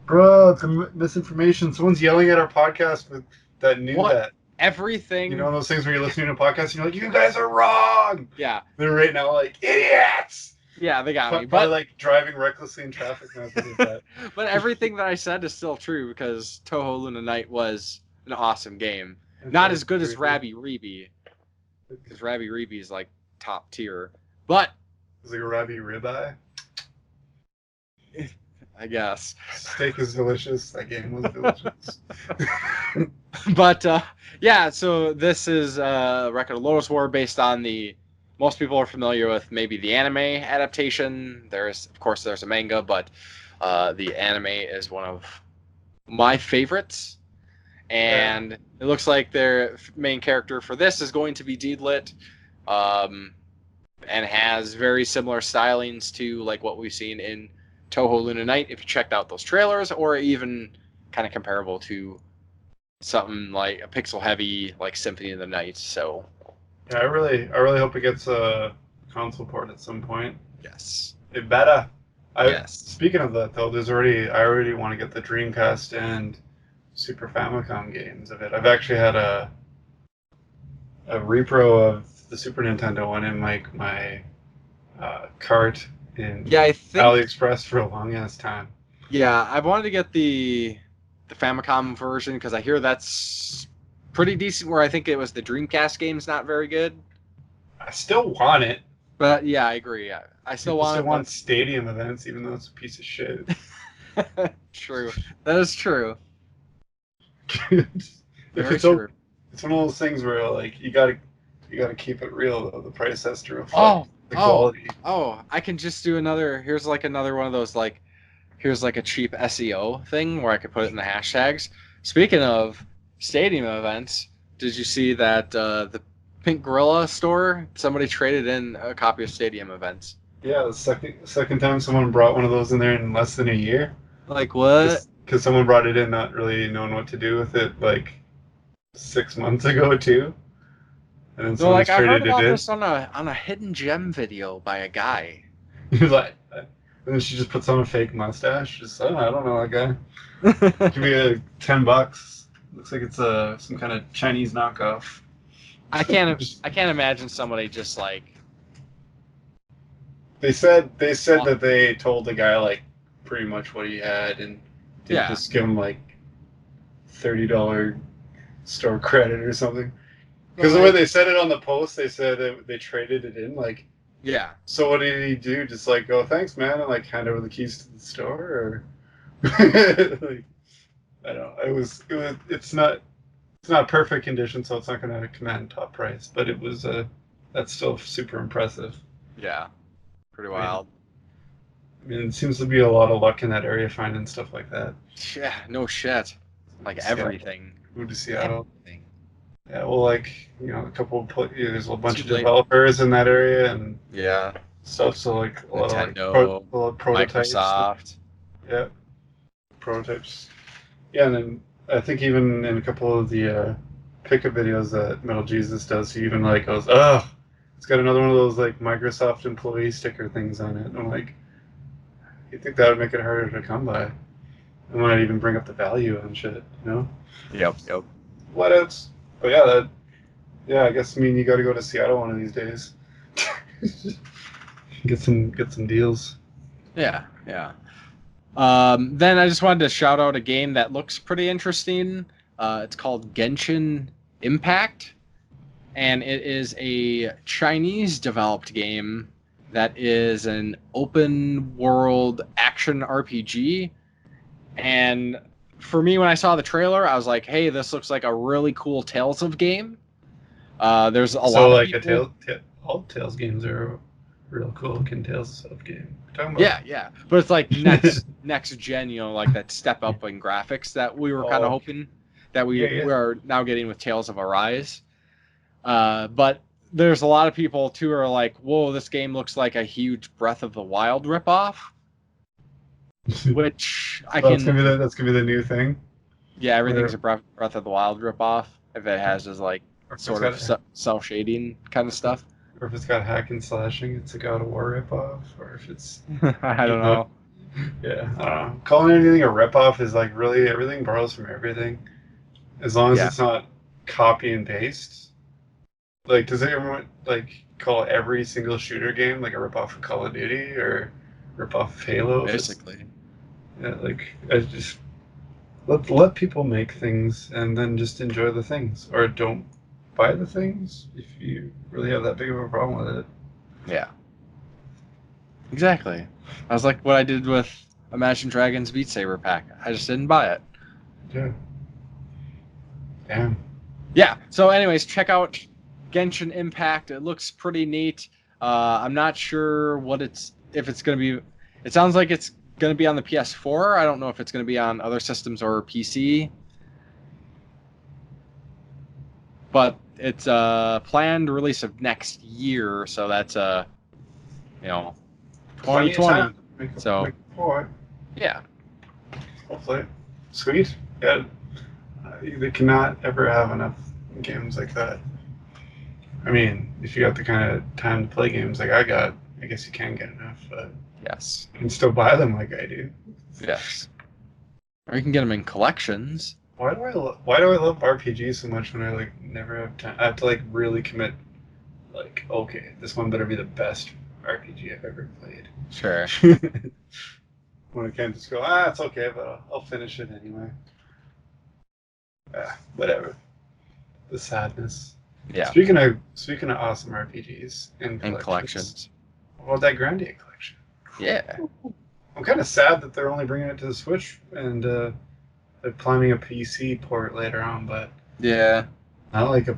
Speaker 3: Bro, it's misinformation. Someone's yelling at our podcast that knew that.
Speaker 2: Everything.
Speaker 3: You know those things where you're listening to a podcast and you're like, you guys are wrong!
Speaker 2: Yeah.
Speaker 3: They're right now like, idiots!
Speaker 2: Yeah, they got me.
Speaker 3: But like driving recklessly in traffic now because of that.
Speaker 2: But everything that I said is still true because Toho Luna Night was an awesome game. Not as good as Rabby Reeby. Because Rabby Reeby is like top tier. But
Speaker 3: is it a Rabby ribeye?
Speaker 2: I guess.
Speaker 3: Steak is delicious. That game was delicious.
Speaker 2: But yeah, so this is Record of Lodoss War based on most people are familiar with maybe the anime adaptation. There's a manga, but the anime is one of my favorites. And it looks like their main character for this is going to be Deedlit, and has very similar stylings to like what we've seen in Toho Luna Night, if you checked out those trailers, or even kind of comparable to something like a pixel heavy like Symphony of the Night. So
Speaker 3: yeah, I really hope it gets a console port at some point.
Speaker 2: Yes.
Speaker 3: It better.
Speaker 2: Yes.
Speaker 3: Speaking of that though, I already want to get the Dreamcast and Super Famicom games of it. I've actually had a repro of the Super Nintendo one in my cart in AliExpress for a long ass time.
Speaker 2: Yeah, I wanted to get the Famicom version because I hear that's pretty decent. Where I think it was the Dreamcast game's not very good.
Speaker 3: I still want it.
Speaker 2: But yeah, I agree. I still want
Speaker 3: stadium events, even though it's a piece of shit.
Speaker 2: True, that is true.
Speaker 3: Very true. It's one of those things where like you gotta keep it real though. The price has to reflect the quality.
Speaker 2: Oh, I can just do another. Here's like another one of those like. Here's like a cheap SEO thing where I could put it in the hashtags. Speaking of stadium events, did you see that the Pink Gorilla store? Somebody traded in a copy of Stadium Events.
Speaker 3: Yeah, the second time someone brought one of those in there in less than a year.
Speaker 2: Like what?
Speaker 3: Because someone brought it in not really knowing what to do with it like 6 months ago too. And then someone
Speaker 2: I heard about this on a hidden gem video by a guy.
Speaker 3: He was like, and then she just puts on a fake mustache. Just I don't know that guy. Give me $10. Looks like it's some kind of Chinese knockoff.
Speaker 2: I can't imagine somebody just like.
Speaker 3: They said that they told the guy like pretty much what he had and just give him like $30 store credit or something. Because the way they said it on the post, they said that they traded it in like.
Speaker 2: Yeah.
Speaker 3: So what did he do? Just like go, thanks, man, and like hand over the keys to the store, or like, I don't know. It's not perfect condition, so it's not going to command top price, but it was that's still super impressive.
Speaker 2: Yeah. Pretty wild.
Speaker 3: I mean, it seems to be a lot of luck in that area finding stuff like that.
Speaker 2: Yeah. No shit. Like everything.
Speaker 3: Moved to Seattle.
Speaker 2: Everything.
Speaker 3: Yeah, well, like, you know, there's a bunch of developers in that area and stuff, so like a lot of prototypes.
Speaker 2: Microsoft.
Speaker 3: Yeah, prototypes. Yeah, and then I think even in a couple of the pickup videos that Metal Jesus does, he even like goes, oh, it's got another one of those like Microsoft employee sticker things on it. And I'm like, you think that would make it harder to come by? I might even bring up the value and shit, you know?
Speaker 2: Yep.
Speaker 3: What else? But yeah, I guess you got to go to Seattle one of these days. get some deals.
Speaker 2: Yeah. Then I just wanted to shout out a game that looks pretty interesting. It's called Genshin Impact, and it is a Chinese-developed game that is an open-world action RPG. And for me, when I saw the trailer, I was like, "Hey, this looks like a really cool Tales of game." There's a lot of people.
Speaker 3: All Tales games are real cool looking Tales of game. Talking about...
Speaker 2: Yeah, but it's like next gen, like that step up in graphics that we were kind of hoping that we are now getting with Tales of Arise. But there's a lot of people too who are like, "Whoa, this game looks like a huge Breath of the Wild ripoff," which
Speaker 3: that's gonna be the new thing.
Speaker 2: Yeah, everything's a Breath of the Wild ripoff if it has is like sort of self shading kind of stuff.
Speaker 3: Or if it's got hack and slashing, it's a God of War ripoff. Or if it's...
Speaker 2: I don't know.
Speaker 3: Yeah, I don't know. Calling anything a ripoff is like really everything borrows from everything. As long as it's not copy and paste. Like, does everyone call every single shooter game like a ripoff of Call of Duty or ripoff of Halo?
Speaker 2: Basically.
Speaker 3: Yeah, I just let people make things and then just enjoy the things, or don't buy the things if you really have that big of a problem with it.
Speaker 2: Yeah. Exactly. I was like what I did with Imagine Dragons Beat Saber pack. I just didn't buy it.
Speaker 3: Yeah. Damn.
Speaker 2: Yeah. So anyways, check out Genshin Impact. It looks pretty neat. I'm not sure if it's going to be... It sounds like it's going to be on the PS4. I don't know if it's going to be on other systems or PC. But it's a planned release of next year, so that's 2020. So yeah,
Speaker 3: hopefully, sweet. Yeah, they cannot ever have enough games like that. I mean, if you got the kind of time to play games like I got, I guess you can get enough. But
Speaker 2: yes,
Speaker 3: you can still buy them like I do.
Speaker 2: Yes, or you can get them in collections.
Speaker 3: Why do I love RPGs so much when I never have time? I have to really commit. Okay, this one better be the best RPG I've ever played.
Speaker 2: Sure.
Speaker 3: When I can't just go, it's okay, but I'll finish it anyway. Whatever. The sadness.
Speaker 2: Yeah.
Speaker 3: Speaking of awesome RPGs and
Speaker 2: collections.
Speaker 3: What about that Grandia collection?
Speaker 2: Yeah.
Speaker 3: I'm kind of sad that they're only bringing it to the Switch and they're planning a PC port later on, but
Speaker 2: yeah,
Speaker 3: not
Speaker 2: PS4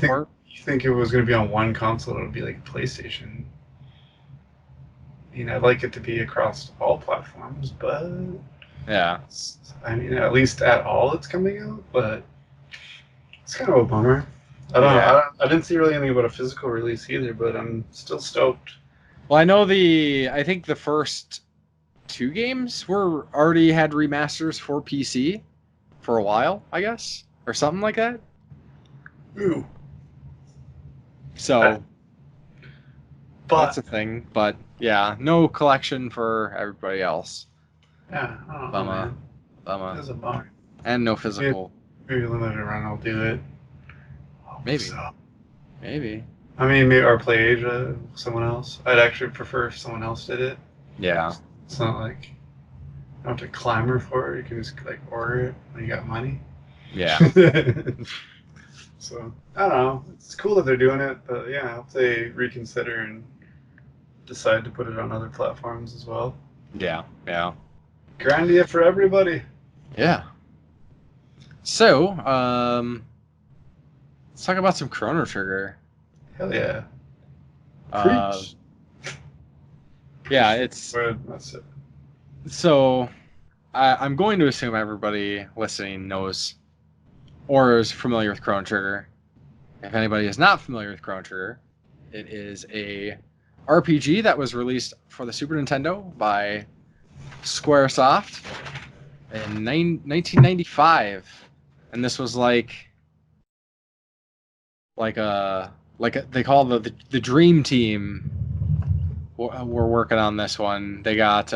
Speaker 2: port.
Speaker 3: You think if it was going to be on one console, it would be like PlayStation. I'd like it to be across all platforms, but
Speaker 2: yeah,
Speaker 3: at least at all it's coming out, but it's kind of a bummer. I don't know. I didn't see really anything about a physical release either, but I'm still stoked.
Speaker 2: Well, I think the first 2 games already had remasters for PC for a while, I guess, or something like that.
Speaker 3: Ooh.
Speaker 2: So that's a thing, but yeah, no collection for everybody else.
Speaker 3: Yeah, I don't know.
Speaker 2: Bummer.
Speaker 3: That's a bummer.
Speaker 2: And no physical.
Speaker 3: Maybe limited run, I'll do it.
Speaker 2: Maybe.
Speaker 3: So.
Speaker 2: Maybe.
Speaker 3: I mean, maybe or play Asia, someone else. I'd actually prefer if someone else did it.
Speaker 2: Yeah.
Speaker 3: It's not like you don't have to clamor for it. You can just order it when you got money.
Speaker 2: Yeah.
Speaker 3: So I don't know. It's cool that they're doing it, but yeah, I hope they reconsider and decide to put it on other platforms as well.
Speaker 2: Yeah.
Speaker 3: Grandia for everybody.
Speaker 2: Yeah. So, let's talk about some Chrono Trigger.
Speaker 3: Hell yeah.
Speaker 2: Preach. Yeah, it's...
Speaker 3: That's it.
Speaker 2: So, I'm going to assume everybody listening knows or is familiar with Chrono Trigger. If anybody is not familiar with Chrono Trigger, it is a RPG that was released for the Super Nintendo by Squaresoft in 1995, and this was like they call the Dream Team. We're working on this one. They got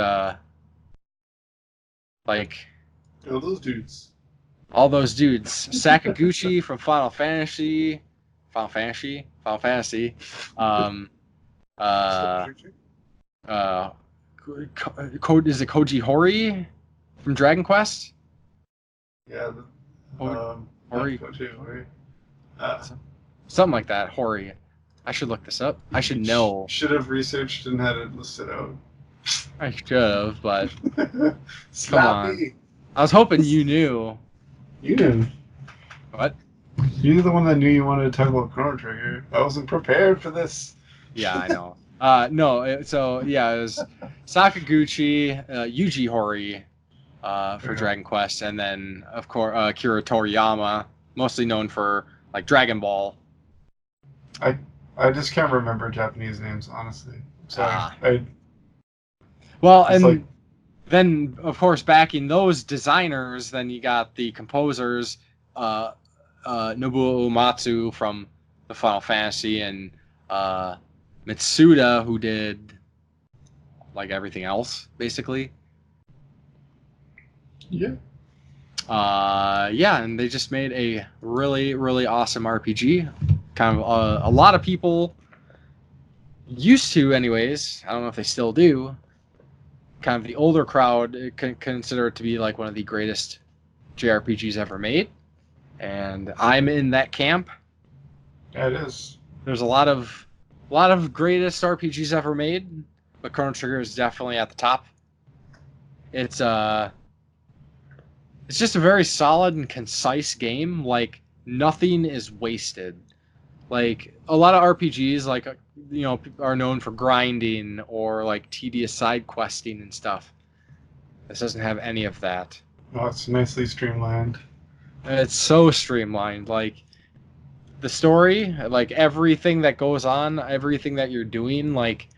Speaker 3: those dudes.
Speaker 2: all those dudes. Sakaguchi from Final Fantasy. Um, uh, is it Koji Hori from Dragon Quest?
Speaker 3: Yeah.
Speaker 2: Hori.
Speaker 3: Hori.
Speaker 2: Something like that. Hori. I should look this up. I should know.
Speaker 3: Should have researched and had it listed out.
Speaker 2: I should have, but
Speaker 3: Sloppy.
Speaker 2: come on. I was hoping you knew.
Speaker 3: You knew.
Speaker 2: What?
Speaker 3: You're the one that knew you wanted to talk about Chrono Trigger. I wasn't prepared for this.
Speaker 2: Yeah, I know. It was Sakaguchi, Yuji Horii for Dragon Quest, and then of course Akira Toriyama, mostly known for like Dragon Ball.
Speaker 3: I just can't remember Japanese names, honestly. So
Speaker 2: then of course backing those designers, then you got the composers, Nobuo Uematsu from the Final Fantasy, and Mitsuda, who did like everything else, basically.
Speaker 3: Yeah.
Speaker 2: And they just made a really, really awesome RPG. Kind of a lot of people used to, anyways. I don't know if they still do. Kind of the older crowd can consider it to be like one of the greatest JRPGs ever made, and I'm in that camp.
Speaker 3: Yeah, it is.
Speaker 2: There's a lot of greatest RPGs ever made, but Chrono Trigger is definitely at the top. It's just a very solid and concise game. Like, nothing is wasted. Like, a lot of RPGs, like, are known for grinding or like tedious side questing and stuff. This doesn't have any of that.
Speaker 3: Oh, it's nicely streamlined.
Speaker 2: It's so streamlined. Like, the story, like everything that goes on, everything that you're doing, like,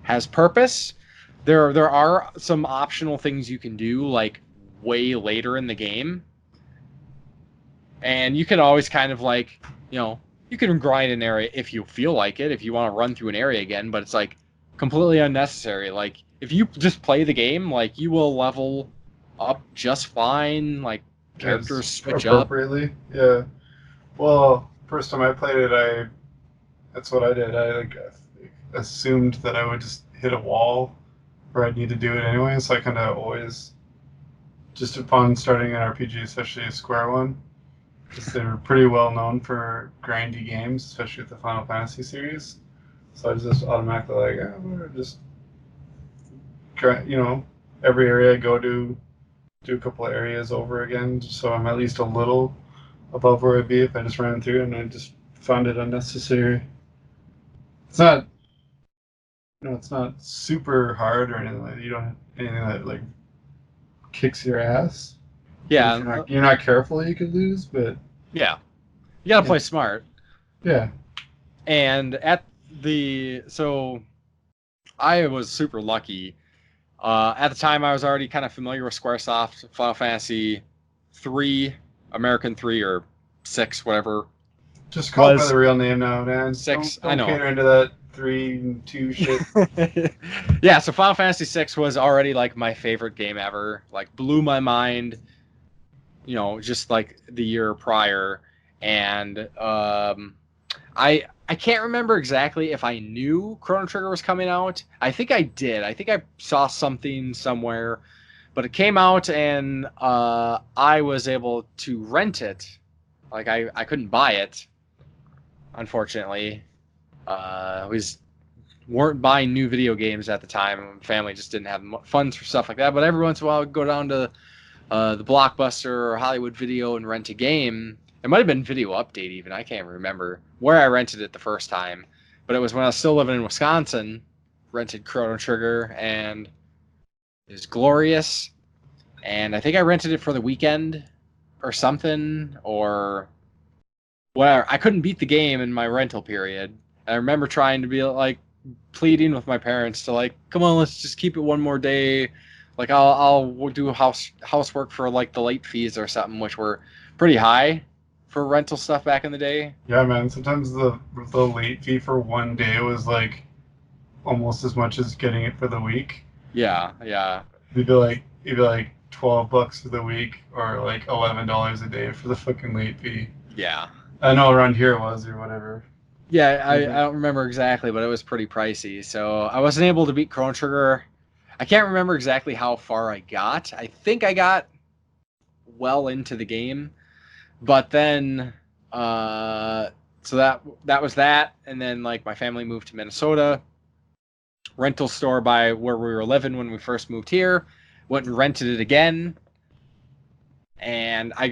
Speaker 2: has purpose. There are some optional things you can do, like, way later in the game, and you can always kind of like, you can grind an area if you feel like it, if you want to run through an area again, but it's like completely unnecessary. Like, if you just play the game, like, you will level up just fine. Like, characters switch up
Speaker 3: appropriately. Yeah. Well, first time I played it, that's what I did. I assumed that I would just hit a wall where I'd need to do it anyway, so I kind of always, just upon starting an RPG, especially a Square one, because they're pretty well known for grindy games, especially with the Final Fantasy series. So I was just automatically like, I'm gonna just, every area I go to, do a couple of areas over again, just so I'm at least a little above where I'd be if I just ran through it, and I just found it unnecessary. It's not, it's not super hard or anything like that. You don't have anything that like kicks your ass.
Speaker 2: Yeah,
Speaker 3: if you're not careful, you could lose, but
Speaker 2: yeah, you gotta play smart.
Speaker 3: Yeah.
Speaker 2: And so I was super lucky. At the time, I was already kind of familiar with Squaresoft, Final Fantasy 3, American 3 or 6, whatever.
Speaker 3: Just call it by the real name now, man.
Speaker 2: 6,
Speaker 3: don't
Speaker 2: I know.
Speaker 3: Cater into that 3 and 2 shit.
Speaker 2: Yeah, so Final Fantasy 6 was already like my favorite game ever. Like, blew my mind, just like the year prior. And I can't remember exactly if I knew Chrono Trigger was coming out. I think I did. I think I saw something somewhere, but it came out, and I was able to rent it. Like, I couldn't buy it, unfortunately. We weren't buying new video games at the time. Family just didn't have funds for stuff like that. But every once in a while, I'd go down to the Blockbuster or Hollywood Video and rent a game. It might have been Video Update even. I can't remember where I rented it the first time. But it was when I was still living in Wisconsin. Rented Chrono Trigger, and it was glorious. And I think I rented it for the weekend or something, or whatever. I couldn't beat the game in my rental period. I remember trying to be like pleading with my parents to like, come on, let's just keep it one more day. Like, I'll do housework for like the late fees or something, which were pretty high for rental stuff back in the day.
Speaker 3: Yeah, man. Sometimes the late fee for one day was like almost as much as getting it for the week.
Speaker 2: Yeah.
Speaker 3: You'd be like $12 for the week or like $11 a day for the fucking late fee.
Speaker 2: Yeah.
Speaker 3: I know around here it was or whatever.
Speaker 2: Yeah, I don't remember exactly, but it was pretty pricey. So I wasn't able to beat Chrono Trigger. I can't remember exactly how far I got. I think I got well into the game, but then so that was that, and then like my family moved to Minnesota. Rental store by where we were living when we first moved here. Went and rented it again. And I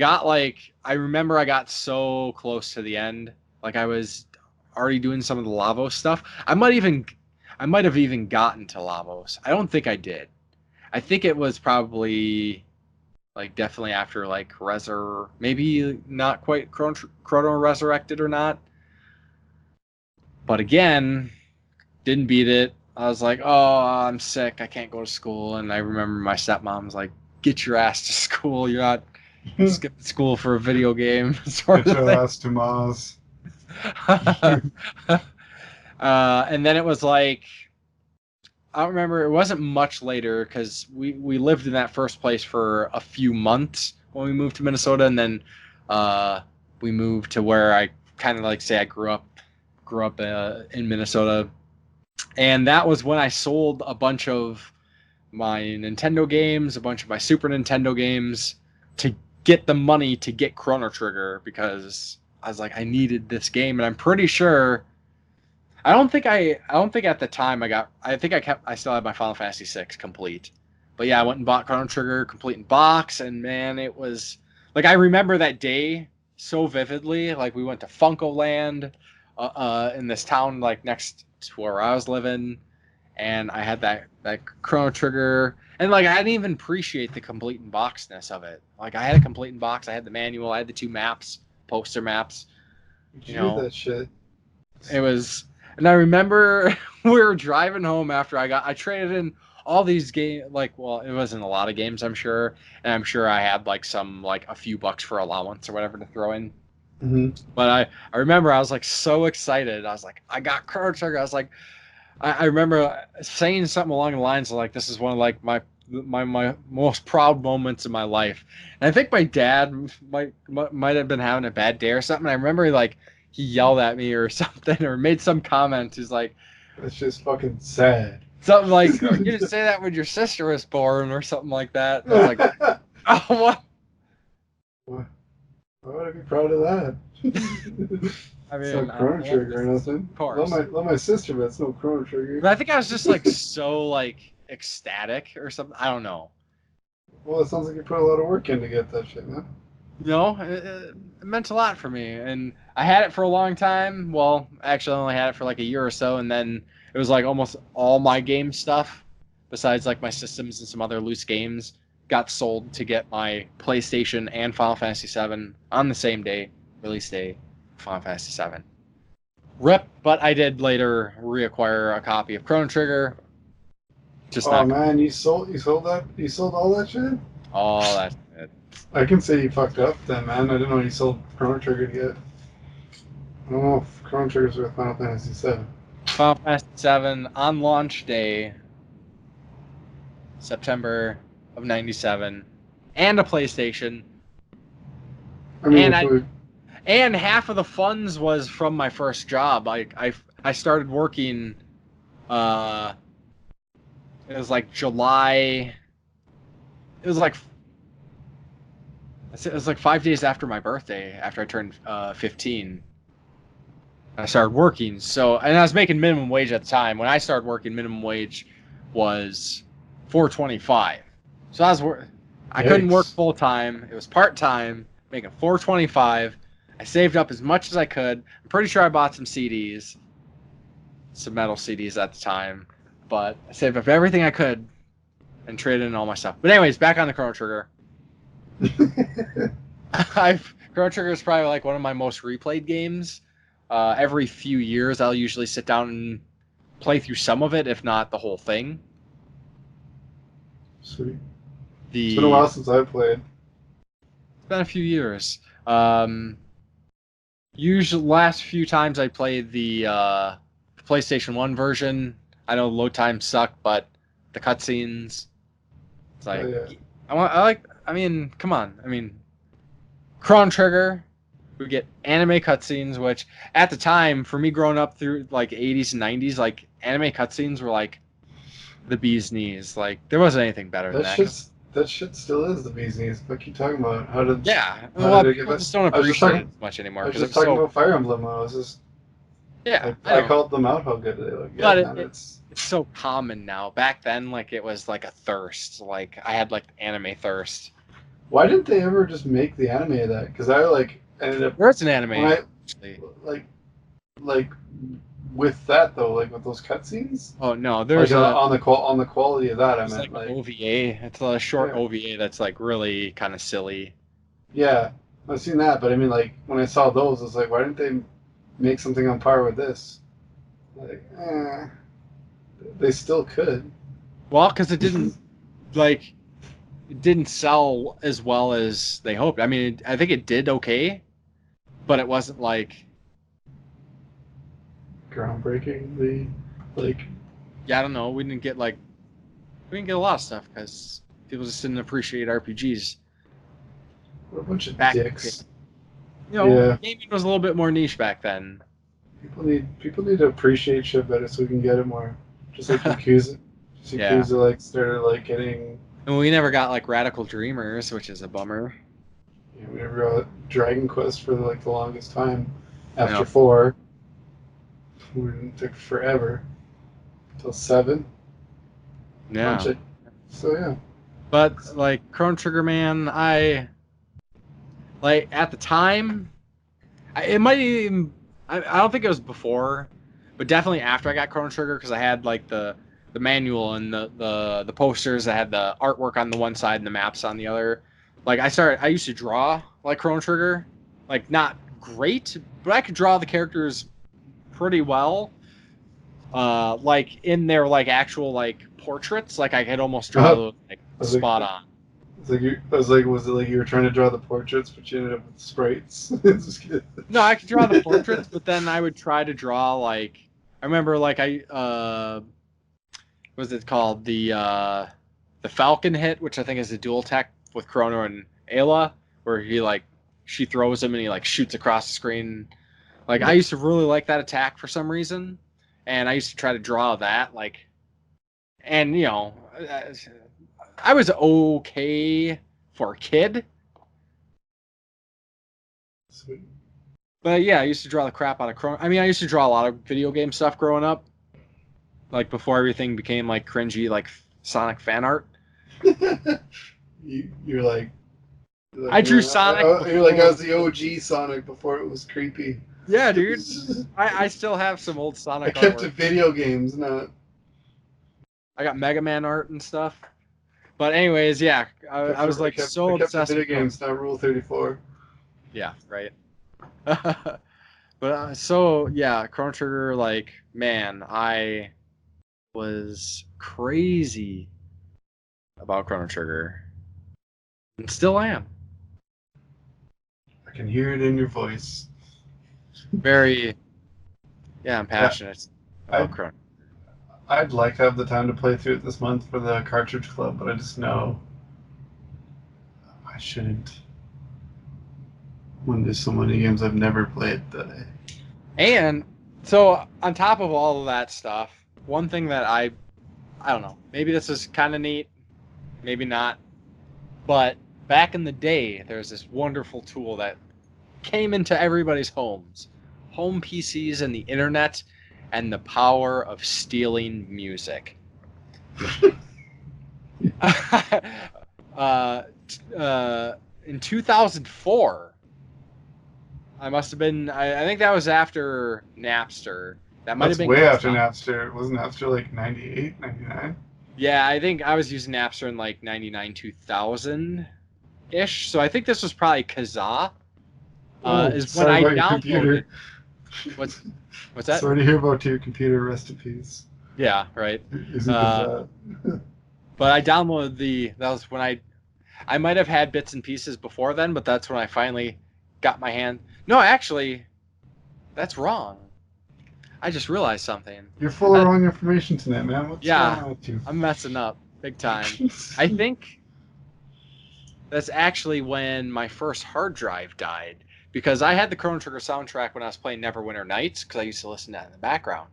Speaker 2: remember I got so close to the end. Like I was already doing some of the Lavos stuff. I might have even gotten to Lavos. I don't think I did. I think it was probably like definitely after like maybe not quite Chrono Resurrected or not. But again, didn't beat it. I was like, oh, I'm sick. I can't go to school. And I remember my stepmom's like, get your ass to school. You're not skipping school for a video game. Sort
Speaker 3: Get
Speaker 2: of
Speaker 3: your
Speaker 2: thing.
Speaker 3: ass to Maz.
Speaker 2: And then it was like, I don't remember. It wasn't much later because we lived in that first place for a few months when we moved to Minnesota. And then we moved to where I kind of like say I grew up in Minnesota. And that was when I sold a bunch of my Nintendo games, a bunch of my Super Nintendo games to get the money to get Chrono Trigger because I was like, I needed this game. And I'm pretty sure, I don't think at the time I still had my Final Fantasy VI complete. But yeah, I went and bought Chrono Trigger complete in box. And man, it was like, I remember that day so vividly. Like we went to Funko Land in this town like next to where I was living, and I had that Chrono Trigger, and like I didn't even appreciate the complete in boxness of it. Like I had a complete in box, I had the manual, I had the 2 maps, poster maps.
Speaker 3: You know that shit.
Speaker 2: It was, and I remember we were driving home after I traded in all these games. Like, well, it wasn't a lot of games, I'm sure, and I'm sure I had like a few bucks for allowance or whatever to throw in.
Speaker 3: Mm-hmm.
Speaker 2: But I remember I was like so excited. I was like, I got Chrono Trigger. I was like, I remember saying something along the lines of like, this is one of like my most proud moments in my life. And I think my dad might have been having a bad day or something. I remember like he yelled at me or something or made some comment. He's like,
Speaker 3: that's just fucking sad.
Speaker 2: Something like, you didn't say that when your sister was born or something like that. And I was like, oh, what?
Speaker 3: Why would I be proud of that?
Speaker 2: I mean,
Speaker 3: it's no Chrono Trigger or nothing.
Speaker 2: Of course.
Speaker 3: Love my sister, but it's no Chrono Trigger.
Speaker 2: But I think I was just like so like ecstatic or something. I don't know.
Speaker 3: Well, it sounds like you put a lot of work in to get that shit, man.
Speaker 2: No, it meant a lot for me, and I had it for a long time. Well, actually, I only had it for like a year or so, and then it was like almost all my game stuff, besides like my systems and some other loose games, got sold to get my PlayStation and Final Fantasy VII on the same day, release day, Final Fantasy VII. RIP, but I did later reacquire a copy of Chrono Trigger.
Speaker 3: Man, you sold all that shit?
Speaker 2: All that shit.
Speaker 3: I can say you fucked up then, man. I didn't know you sold Chrono Trigger yet. I don't know if Chrono Trigger's with Final Fantasy VII.
Speaker 2: Final Fantasy VII on launch day, September of '97, and a PlayStation.
Speaker 3: I mean,
Speaker 2: and half of the funds was from my first job. I started working. It was like July. It was like 5 days after my birthday, after I turned 15. I started working. So, and I was making minimum wage at the time. When I started working, minimum wage was $4.25. So I couldn't work full time. It was part time, making $4.25. I saved up as much as I could. I'm pretty sure I bought some CDs, some metal CDs at the time, but I saved up everything I could and traded in all my stuff. But anyways, back on the Chrono Trigger. Chrono Trigger is probably like one of my most replayed games. Every few years, I'll usually sit down and play through some of it, if not the whole thing.
Speaker 3: Sweet. It's been a while since I've played.
Speaker 2: It's been a few years. Usually, last few times I played the PlayStation 1 version. I know load times suck, but the cutscenes. It's like, I mean, come on. I mean, Chrono Trigger. We get anime cutscenes, which at the time, for me growing up through like 80s and 90s, like anime cutscenes were like the bee's knees. Like there wasn't anything better than that.
Speaker 3: That shit still is the bee's knees. What keep talking about?
Speaker 2: Yeah,
Speaker 3: how
Speaker 2: well,
Speaker 3: did it
Speaker 2: people
Speaker 3: get
Speaker 2: just don't appreciate it as much anymore.
Speaker 3: I was
Speaker 2: Because
Speaker 3: just talking about Fire Emblem. I was just
Speaker 2: yeah,
Speaker 3: I called them out how good they look. Yeah,
Speaker 2: but
Speaker 3: man,
Speaker 2: it's so common now. Back then, like it was like a thirst. Like I had like anime thirst.
Speaker 3: Why didn't they ever just make the anime of that? Because I like ended up
Speaker 2: Where's an anime? Actually,
Speaker 3: like with that though, like with those cutscenes.
Speaker 2: oh no, there's
Speaker 3: like on the quality of that. I meant
Speaker 2: like OVA. It's a short OVA that's like really kind of silly.
Speaker 3: Yeah, I've seen that, but I mean, like when I saw those, I was like, why didn't they make something on par with this? Like, they still could.
Speaker 2: Well, because it didn't it didn't sell as well as they hoped. I mean, I think it did okay, but it wasn't like
Speaker 3: groundbreakingly like.
Speaker 2: Yeah, I don't know. We didn't get a lot of stuff because people just didn't appreciate RPGs.
Speaker 3: What a bunch of
Speaker 2: back
Speaker 3: dicks.
Speaker 2: Gaming was a little bit more niche back then.
Speaker 3: People need to appreciate shit better so we can get it more. Just like Yakuza. Yakuza like started like getting.
Speaker 2: And we never got like Radical Dreamers, which is a bummer.
Speaker 3: Yeah, we never got Dragon Quest for like the longest time. After 4, it took forever until 7.
Speaker 2: Yeah.
Speaker 3: So yeah.
Speaker 2: But like Chrono Trigger, man, I like at the time, it might even. I don't think it was before, but definitely after I got Chrono Trigger because I had like the manual and the posters that had the artwork on the one side and the maps on the other. Like I used to draw like Chrono Trigger, like not great, but I could draw the characters pretty well. Like in their like actual like portraits, like I could almost draw those like spot on.
Speaker 3: Was it like you were trying to draw the portraits, but you ended up with sprites? Just kidding.
Speaker 2: No, I could draw the portraits, but then I would try to draw like I remember like what was it called the Falcon hit, which I think is a dual tech with Chrono and Ayla, where she throws him and he like shoots across the screen. Like I used to really like that attack for some reason, and I used to try to draw that and you know. I was okay for a kid.
Speaker 3: Sweet.
Speaker 2: But yeah, I used to draw the crap out of Chrono. I mean, I used to draw a lot of video game stuff growing up. Like before everything became like cringy, like Sonic fan art.
Speaker 3: You're like
Speaker 2: I drew Sonic.
Speaker 3: You're like I was the OG Sonic before it was creepy.
Speaker 2: Yeah, dude. I still have some old Sonic.
Speaker 3: I kept
Speaker 2: artwork.
Speaker 3: it video games, not.
Speaker 2: I got Mega Man art and stuff. But anyways, yeah, I was like so obsessed
Speaker 3: with
Speaker 2: video
Speaker 3: games. Not Rule 34.
Speaker 2: Yeah, right. But so yeah, Chrono Trigger, like man, I was crazy about Chrono Trigger, and still am.
Speaker 3: I can hear it in your voice.
Speaker 2: Very, yeah, I'm passionate about Chrono.
Speaker 3: I'd like to have the time to play through it this month for the Cartridge Club, but I just know I shouldn't. When there's so many games I've never played that
Speaker 2: And so on top of all of that stuff, one thing that I don't know, maybe this is kind of neat, maybe not, but back in the day, there's this wonderful tool that came into everybody's homes, home PCs and the internet, and the power of stealing music. In 2004, I must have been. I think that was after Napster. That might have been
Speaker 3: way after Napster. Wasn't Napster like 98, 99?
Speaker 2: Yeah, I think I was using Napster in like 99, 2000 ish. So I think this was probably Kazaa. Is when I downloaded. What's that?
Speaker 3: Sorry to hear about your computer. Rest in peace.
Speaker 2: Yeah, right.
Speaker 3: But
Speaker 2: I downloaded that was when I might have had bits and pieces before then, but that's when I finally got my hand. No, actually, that's wrong. I just realized something.
Speaker 3: You're full of wrong information tonight, man. What's wrong with you?
Speaker 2: I'm messing up big time. I think that's actually when my first hard drive died. Because I had the Chrono Trigger soundtrack when I was playing Neverwinter Nights, because I used to listen to that in the background.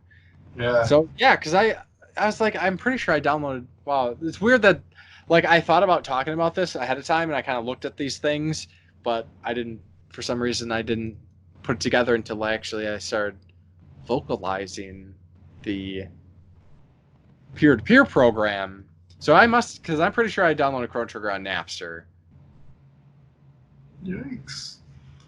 Speaker 3: Yeah.
Speaker 2: So, yeah, because I was like, I'm pretty sure I downloaded... Wow, it's weird that, like, I thought about talking about this ahead of time, and I kind of looked at these things, but I didn't... For some reason, I didn't put it together until I started vocalizing the peer-to-peer program. So I must... Because I'm pretty sure I downloaded Chrono Trigger on Napster.
Speaker 3: Yikes.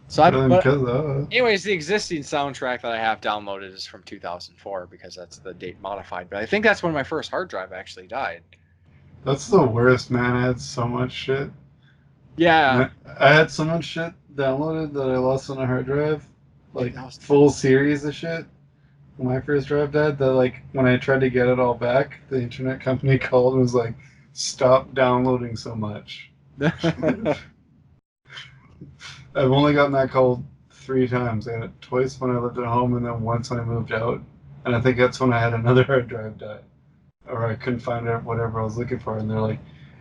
Speaker 2: So
Speaker 3: Because
Speaker 2: anyways, the existing soundtrack that I have downloaded is from 2004 because that's the date modified. But I think that's when my first hard drive actually died.
Speaker 3: that's the worst, man. I had so much shit.
Speaker 2: Yeah.
Speaker 3: I had so much shit downloaded that I lost on a hard drive. Like, full series of shit. When my first drive died, that, like, when I tried to get it all back, the internet company called and was like, stop downloading so much. I've only gotten that call 3 times. I had it twice when I lived at home and then once when I moved out. And I think that's when I had another hard drive die. Or I couldn't find out whatever I was looking for. And they're like,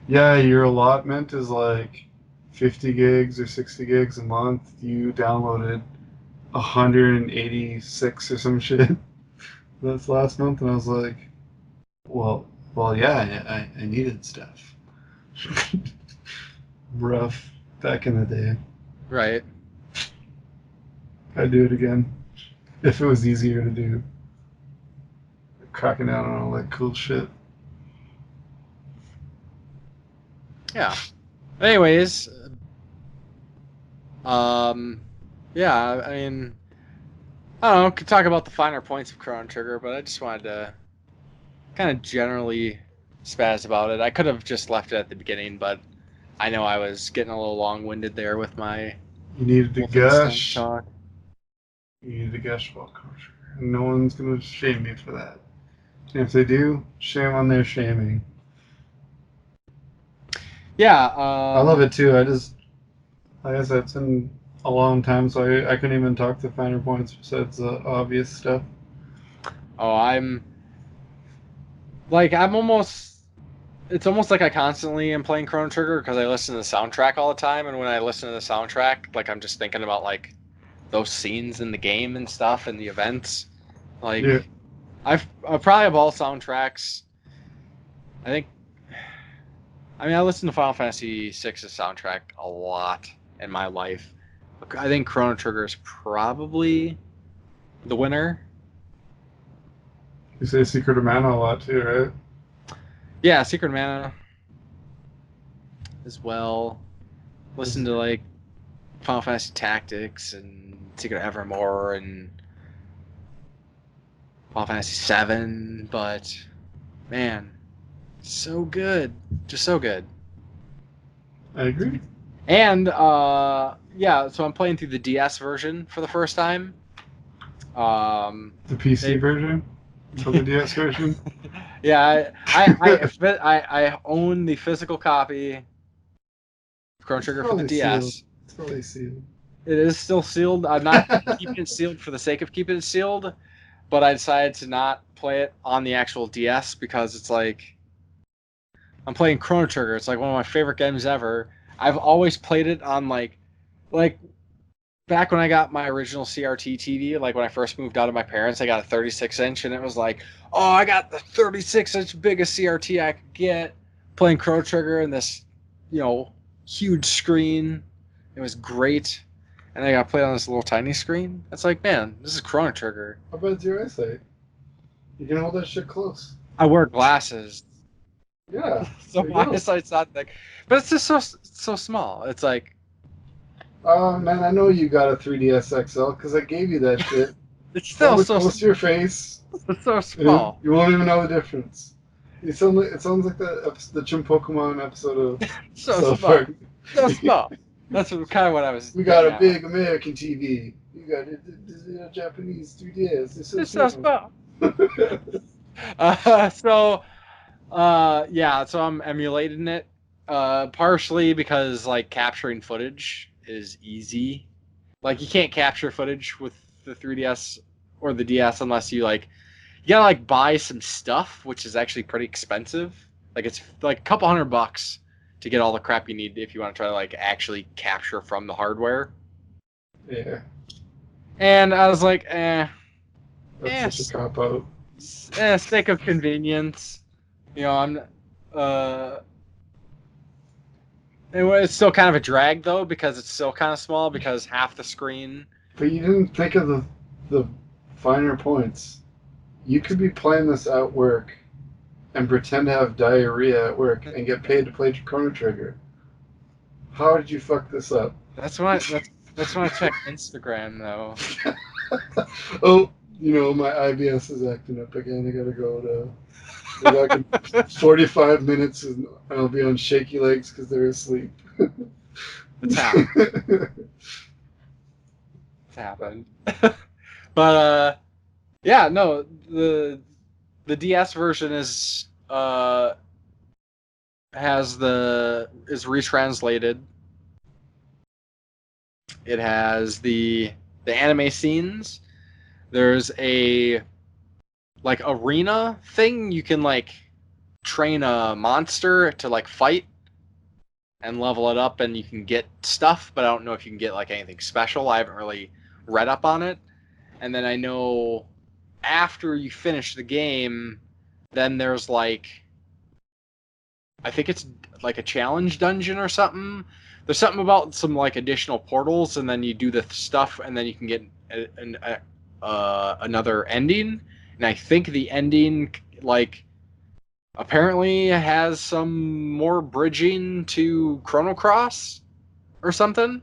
Speaker 3: yeah, your allotment is like 50 gigs or 60 gigs a month. You downloaded 186 or some shit this last month. And I was like, well, yeah, I needed stuff. Rough back in the day.
Speaker 2: Right.
Speaker 3: I'd do it again if it was easier to do. Cracking down on all that cool shit.
Speaker 2: Yeah. Anyways, yeah, I mean, I don't know, could talk about the finer points of Chrono Trigger, but I just wanted to kind of generally spaz about it. I could have just left it at the beginning, but I know I was getting a little long-winded there with my...
Speaker 3: You needed to
Speaker 2: Wolfenstein
Speaker 3: gush.
Speaker 2: talk.
Speaker 3: You needed to gush about Chrono Trigger. And no one's going to shame you for that. And if they do, shame on their shaming.
Speaker 2: Yeah.
Speaker 3: I love it too. Like I said, it's been a long time, so I couldn't even talk to finer points besides the obvious stuff.
Speaker 2: Oh, I'm almost... It's almost like I constantly am playing Chrono Trigger because I listen to the soundtrack all the time, and when I listen to the soundtrack, like, I'm just thinking about, like, those scenes in the game and stuff and the events. Like,
Speaker 3: Yeah.
Speaker 2: I probably have all soundtracks. I listen to Final Fantasy VI's soundtrack a lot in my life. I think Chrono Trigger is probably the winner.
Speaker 3: You say Secret of Mana a lot too, right?
Speaker 2: Yeah, Secret of Mana as well. Listen to, like, Final Fantasy Tactics and Secret of Evermore and Final Fantasy VII, but man, so good. Just so good.
Speaker 3: I agree.
Speaker 2: And yeah, so I'm playing through the DS version for the first time.
Speaker 3: The PC version of the DS version.
Speaker 2: Yeah, I own the physical copy of Chrono Trigger for the DS.
Speaker 3: Sealed. It's probably sealed.
Speaker 2: It is still sealed. I'm not keeping it sealed for the sake of keeping it sealed, but I decided to not play it on the actual DS because it's like I'm playing Chrono Trigger. It's like one of my favorite games ever. I've always played it on like back when I got my original CRT TV, like when I first moved out of my parents, I got a 36-inch, and it was like, oh, I got the 36-inch biggest CRT I could get, playing Chrono Trigger in this, huge screen. It was great. And I got to play it on this little tiny screen. It's like, man, this is Chrono Trigger.
Speaker 3: How bad's your eyesight? You can hold that shit close.
Speaker 2: I wear glasses.
Speaker 3: Yeah.
Speaker 2: So my eyesight's not thick. But it's just so small. It's like...
Speaker 3: Man, I know you got a 3DS XL because I gave you that shit.
Speaker 2: It's still so
Speaker 3: close to your face.
Speaker 2: It's so small.
Speaker 3: You won't even know the difference. It sounds like the Chim Pokemon episode of
Speaker 2: so small. So small. That's kind of what I was...
Speaker 3: We got a big American TV. You got a Japanese 3DS.
Speaker 2: It's so small. So I'm emulating it, partially because, like, capturing footage is easy. Like, you can't capture footage with the 3DS or the DS unless you gotta, buy some stuff, which is actually pretty expensive. Like, it's, like, a couple $100 to get all the crap you need if you want to try to like actually capture from the hardware.
Speaker 3: Yeah.
Speaker 2: And I was like,
Speaker 3: That's such a cop-out.
Speaker 2: sake of convenience. You know, it's still kind of a drag though because it's still kind of small because half the screen.
Speaker 3: But you didn't think of the finer points. You could be playing this at work and pretend to have diarrhea at work and get paid to play Chrono Trigger. How did you fuck this up?
Speaker 2: That's when I check Instagram though.
Speaker 3: Oh, my IBS is acting up again. I gotta go back in 45 minutes and I'll be on shaky legs because they're asleep.
Speaker 2: It's happened. It's happened. But yeah, no, the DS version is retranslated. It has the anime scenes. There's a like arena thing you can like train a monster to like fight and level it up and you can get stuff, but I don't know if you can get like anything special. I haven't really read up on it. And then I know after you finish the game, then there's like, I think it's like a challenge dungeon or something. There's something about some like additional portals, and then you do the stuff, and then you can get another ending. And I think the ending like apparently has some more bridging to Chrono Cross or something.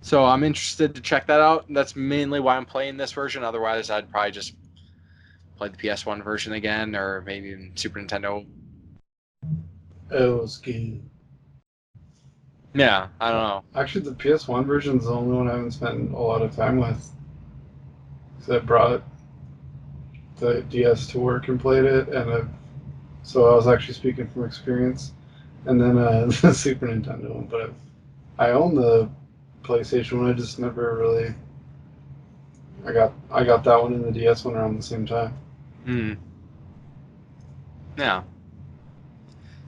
Speaker 2: So I'm interested to check that out. That's mainly why I'm playing this version. Otherwise, I'd probably just play the PS1 version again, or maybe even Super Nintendo.
Speaker 3: It was good.
Speaker 2: Yeah, I don't know.
Speaker 3: Actually, the PS1 version is the only one I haven't spent a lot of time with. Because I brought the DS to work and played it, so I was actually speaking from experience. And then the Super Nintendo one, but I own the PlayStation one. I just never really. I got that one and the DS one around the same time.
Speaker 2: Yeah.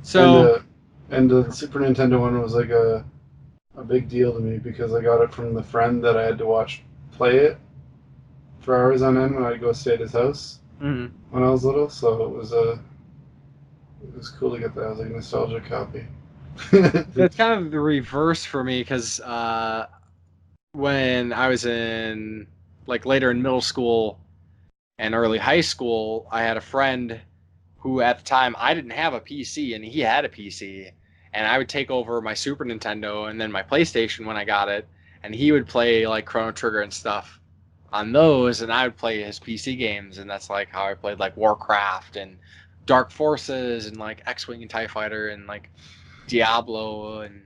Speaker 2: So.
Speaker 3: And the Super Nintendo one was like a big deal to me because I got it from the friend that I had to watch play it for hours on end when I'd go stay at his house when I was little. So it was cool to get that. It was like a nostalgic copy.
Speaker 2: That's kind of the reverse for me because when I was in like later in middle school and early high school, I had a friend who at the time I didn't have a PC and he had a PC, and I would take over my Super Nintendo and then my PlayStation when I got it, and he would play like Chrono Trigger and stuff on those, and I would play his PC games, and that's like how I played like Warcraft and Dark Forces and like X-Wing and TIE Fighter and like Diablo, and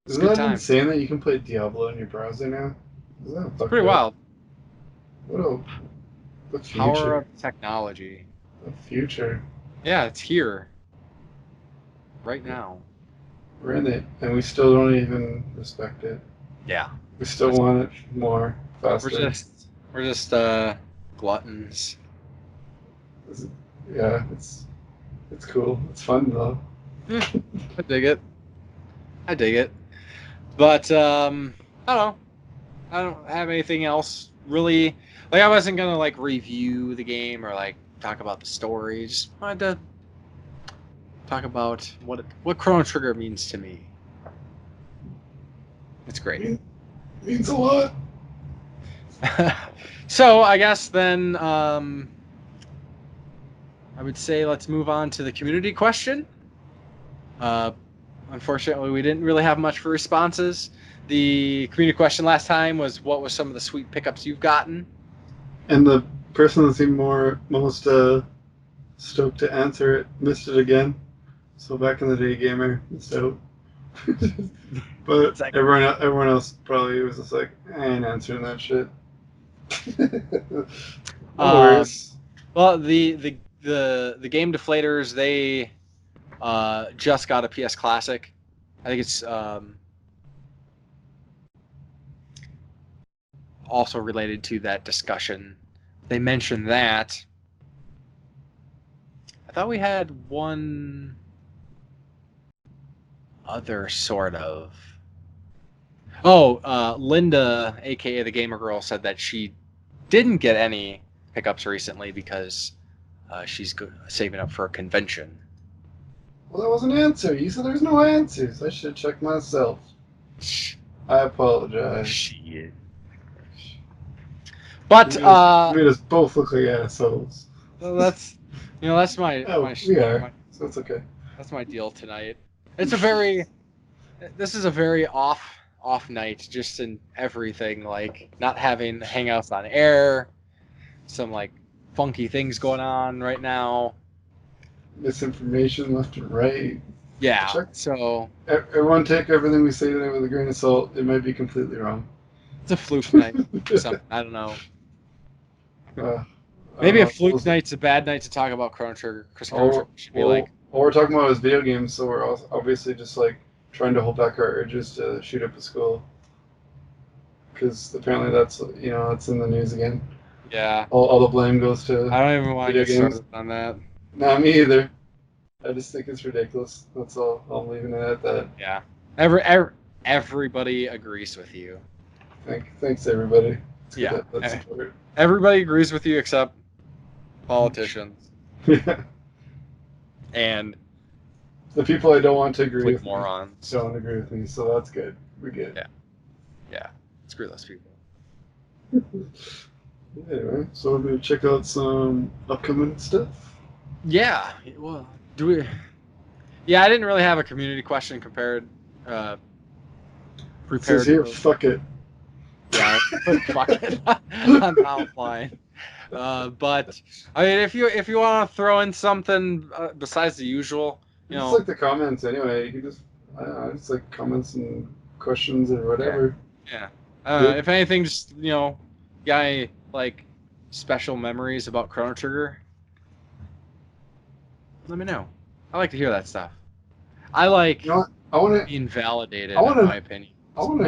Speaker 2: it's
Speaker 3: Isn't
Speaker 2: good
Speaker 3: that
Speaker 2: time.
Speaker 3: insane that you can play Diablo in your browser now? Isn't that
Speaker 2: It's pretty wild.
Speaker 3: What future?
Speaker 2: Power of technology.
Speaker 3: The future.
Speaker 2: Yeah, it's here. Right now.
Speaker 3: We're in it, and we still don't even respect it.
Speaker 2: Yeah.
Speaker 3: We still want it more, faster.
Speaker 2: We're just gluttons.
Speaker 3: Yeah, it's cool. It's fun though.
Speaker 2: Yeah, I dig it. But I don't know. I don't have anything else really. Like I wasn't gonna like review the game or like talk about the story. Just wanted to talk about what Chrono Trigger means to me. It's great.
Speaker 3: It means a lot.
Speaker 2: So I guess then I would say let's move on to the community question. Unfortunately, we didn't really have much for responses. The community question last time was, what was some of the sweet pickups you've gotten?
Speaker 3: And the person that seemed most stoked to answer it missed it again. So back in the day, gamer missed out. But everyone else probably was just like, I ain't answering that shit. No worries.
Speaker 2: Well, the Game Deflators, they just got a PS Classic. I think it's also related to that discussion. They mentioned that. I thought we had one other sort of. Oh, Linda, aka the Gamer Girl, said that she didn't get any pickups recently because she's saving up for a convention.
Speaker 3: Well, that was an answer. You said there's no answers. I should check myself. I apologize.
Speaker 2: Shit. But
Speaker 3: you made us both look like assholes.
Speaker 2: well, that's my
Speaker 3: we are. So it's okay.
Speaker 2: That's my deal tonight. This is a very off night, just in everything, like not having hangouts on air, some like funky things going on right now.
Speaker 3: Misinformation left and right.
Speaker 2: Yeah.
Speaker 3: Check.
Speaker 2: So
Speaker 3: Everyone take everything we say today with a grain of salt. It might be completely wrong.
Speaker 2: it's a fluke night or something. I don't know. Maybe a fluke night's a bad night to talk about Chrono Trigger. Chris Chrono Trigger should be like.
Speaker 3: All we're talking about is video games, so we're obviously just like trying to hold back our urges to shoot up a school. Because apparently that's it's in the news again.
Speaker 2: Yeah.
Speaker 3: All the blame goes to.
Speaker 2: I don't even want to get
Speaker 3: games.
Speaker 2: started on that.
Speaker 3: Not me either. I just think it's ridiculous. That's all. I'm leaving it at that.
Speaker 2: Yeah. Everybody agrees with you.
Speaker 3: Thanks everybody.
Speaker 2: Yeah.
Speaker 3: That's support.
Speaker 2: Everybody agrees with you except politicians.
Speaker 3: Yeah.
Speaker 2: And
Speaker 3: the people I don't want to agree with
Speaker 2: morons
Speaker 3: don't agree with me, so that's good. We're good.
Speaker 2: Yeah. Screw those people.
Speaker 3: Anyway, so we're going to check out some upcoming stuff.
Speaker 2: Yeah. Well, do we? Yeah, I didn't really have a community question prepared.
Speaker 3: It says here, fuck it.
Speaker 2: Yeah, fuck it on the outline. But I mean, if you want to throw in something besides the usual,
Speaker 3: Just like the comments anyway. You can just it's like comments and questions or whatever.
Speaker 2: Yeah. If anything, just got any like special memories about Chrono Trigger, let me know. I like to hear that stuff. I like
Speaker 3: I want to
Speaker 2: invalidate it, in my opinion.
Speaker 3: I want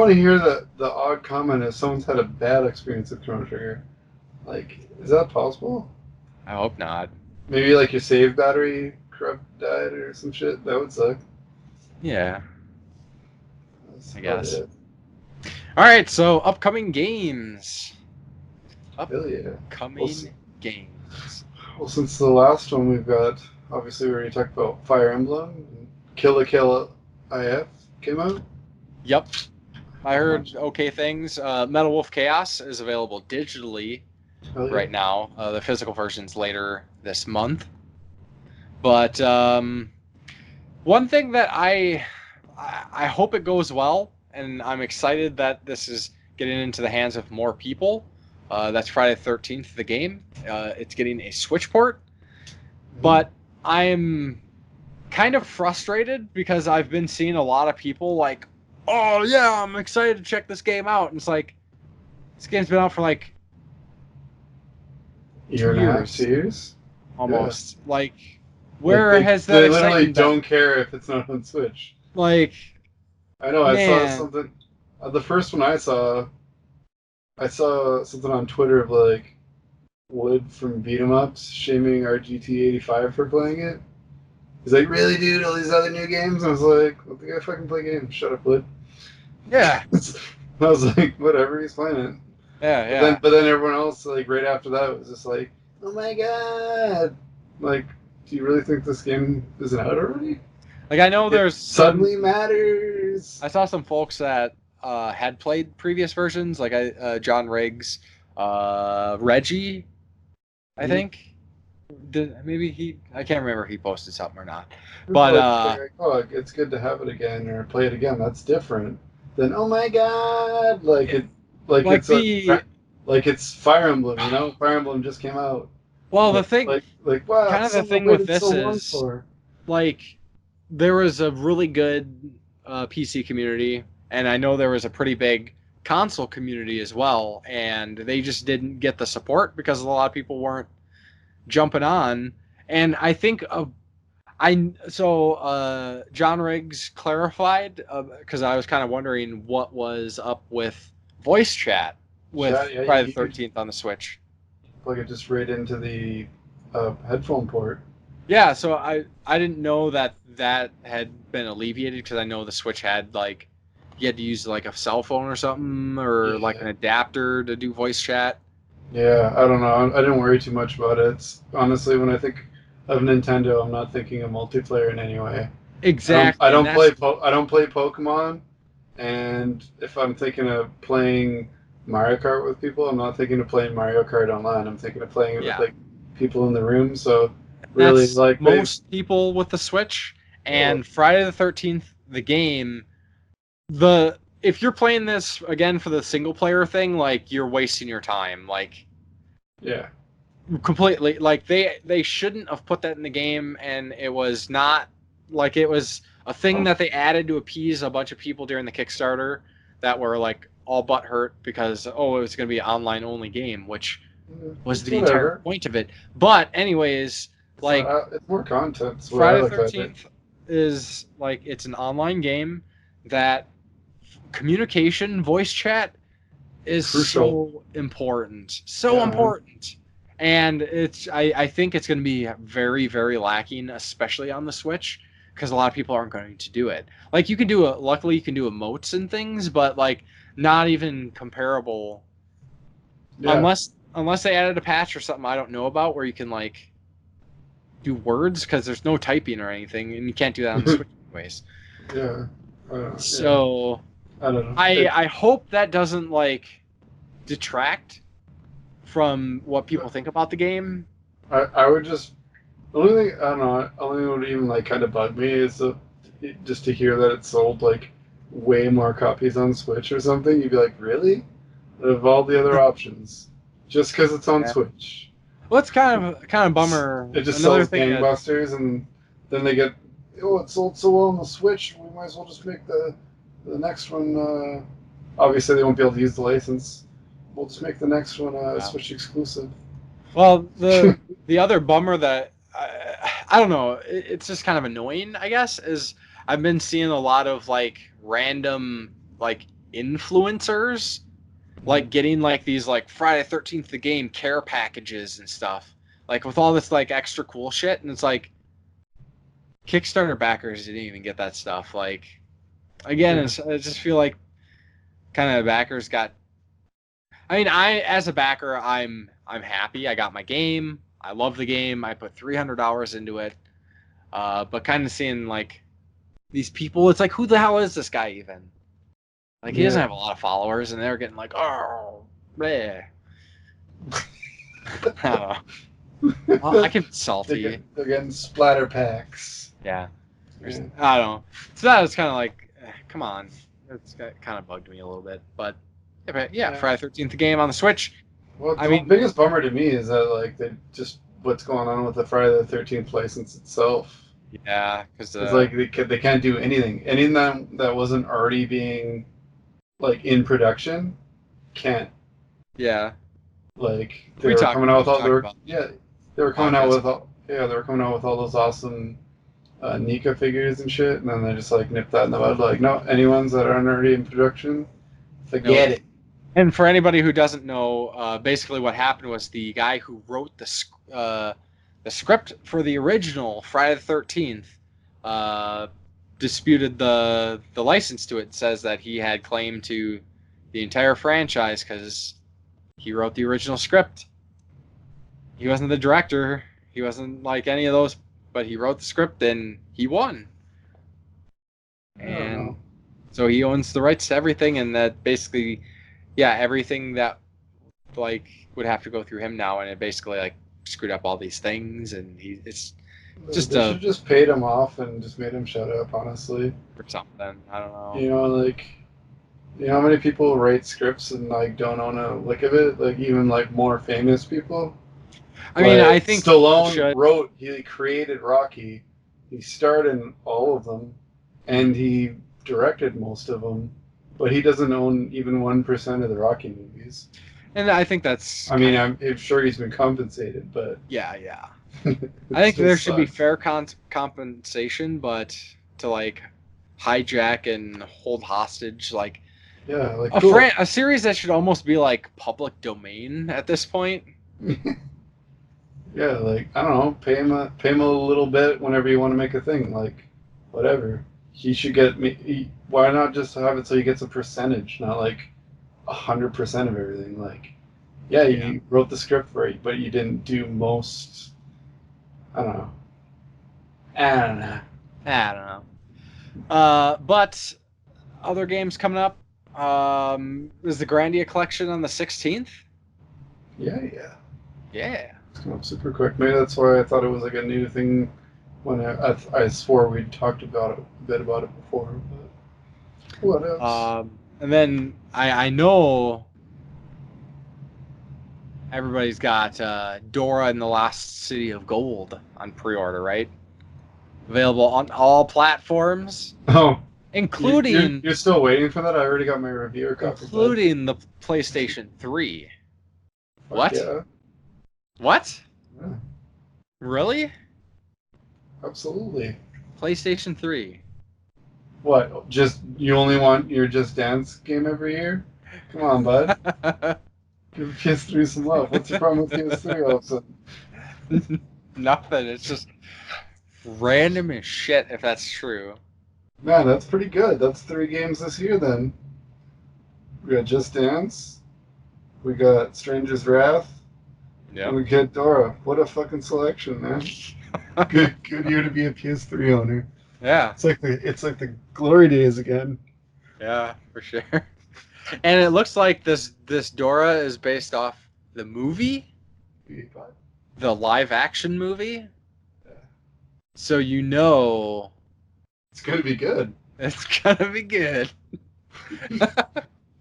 Speaker 3: to hear the odd comment if someone's had a bad experience with Chrono Trigger. Like, is that possible?
Speaker 2: I hope not.
Speaker 3: Maybe like your save battery corrupt died or some shit. That would suck.
Speaker 2: Yeah.
Speaker 3: That's
Speaker 2: I guess.
Speaker 3: it.
Speaker 2: All right, so upcoming games.
Speaker 3: Hell yeah.
Speaker 2: Upcoming games.
Speaker 3: Well, since the last one we've got, obviously we already talked about Fire Emblem. And Kill la Kill IF came out.
Speaker 2: Yep. I heard okay things. Metal Wolf Chaos is available digitally right now. The physical version's later this month. But one thing that I hope it goes well, and I'm excited that this is getting into the hands of more people. That's Friday the 13th, the game. It's getting a Switch port. But I'm kind of frustrated because I've been seeing a lot of people like, oh yeah, I'm excited to check this game out. And it's like, this game's been out for like
Speaker 3: 2 years.
Speaker 2: Almost.
Speaker 3: Yeah.
Speaker 2: Like, where has that
Speaker 3: They literally
Speaker 2: excitement
Speaker 3: don't care if it's not on Switch.
Speaker 2: Like,
Speaker 3: I know, I saw
Speaker 2: man.
Speaker 3: something. The first one I saw something on Twitter of like Wood from Beat 'em Ups shaming RGT85 for playing it. He's like, really, dude? All these other new games? I was like, let the guy fucking play games. Shut up, Wood.
Speaker 2: Yeah.
Speaker 3: I was like, whatever, he's playing it.
Speaker 2: Yeah.
Speaker 3: But then everyone else, like, right after that was just like, oh my god. Like, do you really think this game isn't out already?
Speaker 2: Like, I know there's
Speaker 3: suddenly matters.
Speaker 2: I saw some folks that had played previous versions, like John Riggs, Reggie, I think. I can't remember if he posted something or not. But
Speaker 3: like, oh, it's good to have it again or play it again. That's different than oh my god, it's Fire Emblem. Fire Emblem just came out.
Speaker 2: Well, the thing,
Speaker 3: like wow,
Speaker 2: kind of the thing with this is, like, there was a really good PC community, and I know there was a pretty big console community as well, and they just didn't get the support because a lot of people weren't jumping on. And I think John Riggs clarified, because I was kind of wondering what was up with voice chat with Friday the 13th on the Switch.
Speaker 3: Plug it just right into the headphone port.
Speaker 2: Yeah, so I didn't know that had been alleviated because I know the Switch had like you had to use like a cell phone or something or like an
Speaker 3: Yeah.
Speaker 2: adapter to do voice chat.
Speaker 3: Yeah, I don't know. I didn't worry too much about it. It's, honestly, when I think of Nintendo, I'm not thinking of multiplayer in any way. I
Speaker 2: Exactly, and
Speaker 3: don't play
Speaker 2: that's
Speaker 3: I don't play Pokemon, and if I'm thinking of playing Mario Kart with people, I'm not thinking of playing Mario Kart online. I'm thinking of playing it with
Speaker 2: yeah,
Speaker 3: like people in the room. So really,
Speaker 2: that's
Speaker 3: like they,
Speaker 2: most people with the Switch.
Speaker 3: oh,
Speaker 2: And Friday the 13th, the game, the if you're playing this again for the single player thing, like you're wasting your time. Like
Speaker 3: yeah,
Speaker 2: completely like they shouldn't have put that in the game and it was not like it was a thing that they added to appease a bunch of people during the Kickstarter that were like all but hurt because oh it was going to be an online only game which was
Speaker 3: it's
Speaker 2: the entire
Speaker 3: whatever.
Speaker 2: point of it. But anyways,
Speaker 3: It's
Speaker 2: like
Speaker 3: not. It's more content. That's what I
Speaker 2: Friday the
Speaker 3: like about it.
Speaker 2: 13th is like it's an online game that communication voice chat is
Speaker 3: Crucial.
Speaker 2: so important. So
Speaker 3: Yeah, man.
Speaker 2: important. And I think it's going to be very, very lacking, especially on the Switch, because a lot of people aren't going to do it. Like you can do luckily you can do emotes and things, but like not even comparable
Speaker 3: Yeah.
Speaker 2: unless they added a patch or something I don't know about where you can like do words because there's no typing or anything, and you can't do that on the Switch anyways.
Speaker 3: Yeah. Yeah.
Speaker 2: So
Speaker 3: I don't know.
Speaker 2: I hope that doesn't like detract from what people think about the game.
Speaker 3: I would just the only thing I don't know. Only thing that would even like kind of bug me is just to hear that it sold like way more copies on Switch or something. You'd be like, really? Of all the other options, just because it's on
Speaker 2: Yeah.
Speaker 3: Switch.
Speaker 2: Well, it's kind of bummer.
Speaker 3: It just
Speaker 2: Another
Speaker 3: sells
Speaker 2: thing that
Speaker 3: gangbusters, and then they get, oh, it sold so well on the Switch. We might as well just make the next one. Obviously, they won't be able to use the license. We'll just make the next one
Speaker 2: wow.
Speaker 3: Switch exclusive.
Speaker 2: Well, the other bummer that I don't know, it's just kind of annoying, I guess, is I've been seeing a lot of like random like influencers like getting like these like Friday 13th the game care packages and stuff. Like with all this like extra cool shit and it's like Kickstarter backers didn't even get that stuff. Like again, I just feel like kind of backers got I mean, I as a backer, I'm happy. I got my game. I love the game. I put 300 hours into it. But kind of seeing like these people, it's like, who the hell is this guy even? Like he doesn't have a lot of followers, and they're getting like, oh, bleh. I don't know. Well, I can be salty.
Speaker 3: They're getting splatter packs.
Speaker 2: Yeah.
Speaker 3: Yeah.
Speaker 2: I don't know. So that was kind of like, come on. It's kind of bugged me a little bit, but yeah, Friday 13th game on the Switch.
Speaker 3: Well,
Speaker 2: I
Speaker 3: the
Speaker 2: mean,
Speaker 3: biggest bummer to me is that like they just what's going on with the Friday the 13th license itself.
Speaker 2: yeah, because
Speaker 3: It's like they can't do anything. Anything that wasn't already being like in production can't.
Speaker 2: yeah,
Speaker 3: Like they
Speaker 2: we
Speaker 3: were
Speaker 2: talked
Speaker 3: coming out with all
Speaker 2: talked
Speaker 3: their
Speaker 2: about
Speaker 3: they were coming out
Speaker 2: podcasts.
Speaker 3: with all yeah they were coming out with all those awesome Nika figures and shit, and then they just like nipped that in the bud. Like no, anyone's that aren't already in production, forget it.
Speaker 2: And for anybody who doesn't know, basically what happened was the guy who wrote the script for the original Friday the 13th disputed the license to it. It says that he had claim to the entire franchise because he wrote the original script. He wasn't the director. He wasn't like any of those, but he wrote the script and he won.
Speaker 3: I don't
Speaker 2: And
Speaker 3: know.
Speaker 2: so he owns the rights to everything, and that basically, yeah, everything that like would have to go through him now, and it basically like screwed up all these things, and it's just
Speaker 3: They should just paid him off and just made him shut up. Honestly,
Speaker 2: or something. I don't know.
Speaker 3: you know, like you know how many people write scripts and like don't own a lick of it. Like even like more famous people.
Speaker 2: I mean, I
Speaker 3: Like,
Speaker 2: think
Speaker 3: Stallone wrote, he created Rocky, he starred in all of them, and he directed most of them, but he doesn't own even 1% of the Rocky movies.
Speaker 2: and I think that's.
Speaker 3: I mean, I'm sure he's been compensated, but
Speaker 2: Yeah. I think there should be fair compensation, but to like hijack and hold hostage like
Speaker 3: yeah, like cool.
Speaker 2: a series that should almost be like public domain at this point.
Speaker 3: Yeah, like, I don't know, pay him a little bit whenever you want to make a thing, like, whatever. He should get me. Why not just have it so he gets a percentage, not like 100% of everything? Like, yeah, you wrote the script for it, but you didn't do most. I don't know.
Speaker 2: I don't know. But other games coming up. Is the Grandia collection on the 16th?
Speaker 3: Yeah.
Speaker 2: Yeah.
Speaker 3: It's come up super quick. Maybe that's why I thought it was like a new thing when I swore we'd talked about it a bit about it before. But what else?
Speaker 2: And then I know everybody's got Dora and the Lost City of Gold on pre-order, right? Available on all platforms,
Speaker 3: Oh,
Speaker 2: including
Speaker 3: you're still waiting for that? I already got my reviewer copy.
Speaker 2: Including the PlayStation 3. What?
Speaker 3: Yeah.
Speaker 2: What?
Speaker 3: Yeah.
Speaker 2: Really?
Speaker 3: Absolutely.
Speaker 2: PlayStation 3.
Speaker 3: What? Just you only want your Just Dance game every year? Come on, bud. Give PS3 some love. What's your problem with PS3 all of a sudden?
Speaker 2: Nothing. It's just random as shit if that's true.
Speaker 3: Man, that's pretty good. That's 3 games this year then. We got Just Dance. We got Stranger's Wrath.
Speaker 2: Yeah.
Speaker 3: And we get Dora. What a fucking selection, man. Good year to be a PS3 owner.
Speaker 2: Yeah.
Speaker 3: It's like the glory days again.
Speaker 2: Yeah, for sure. And it looks like this Dora is based off the movie, the live action movie.
Speaker 3: Yeah.
Speaker 2: So you know
Speaker 3: It's gonna be good.
Speaker 2: it's gonna be good.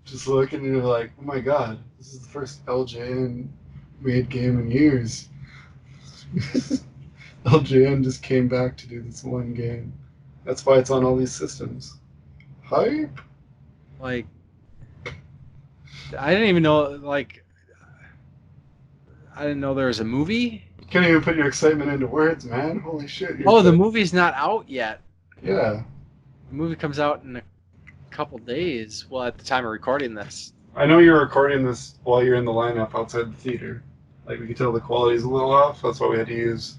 Speaker 3: Just looking and you're like, oh my god, this is the first LJN made game in years. LJN just came back to do this one game. That's why it's on all these systems. Hype?
Speaker 2: Like, I didn't even know, like, I didn't know there was a movie.
Speaker 3: You can't even put your excitement into words, man. Holy shit.
Speaker 2: The movie's not out yet.
Speaker 3: Yeah.
Speaker 2: The movie comes out in a couple days. Well, at the time of recording this.
Speaker 3: I know you're recording this while you're in the lineup outside the theater. Like, we could tell the quality's a little off. That's why we had to use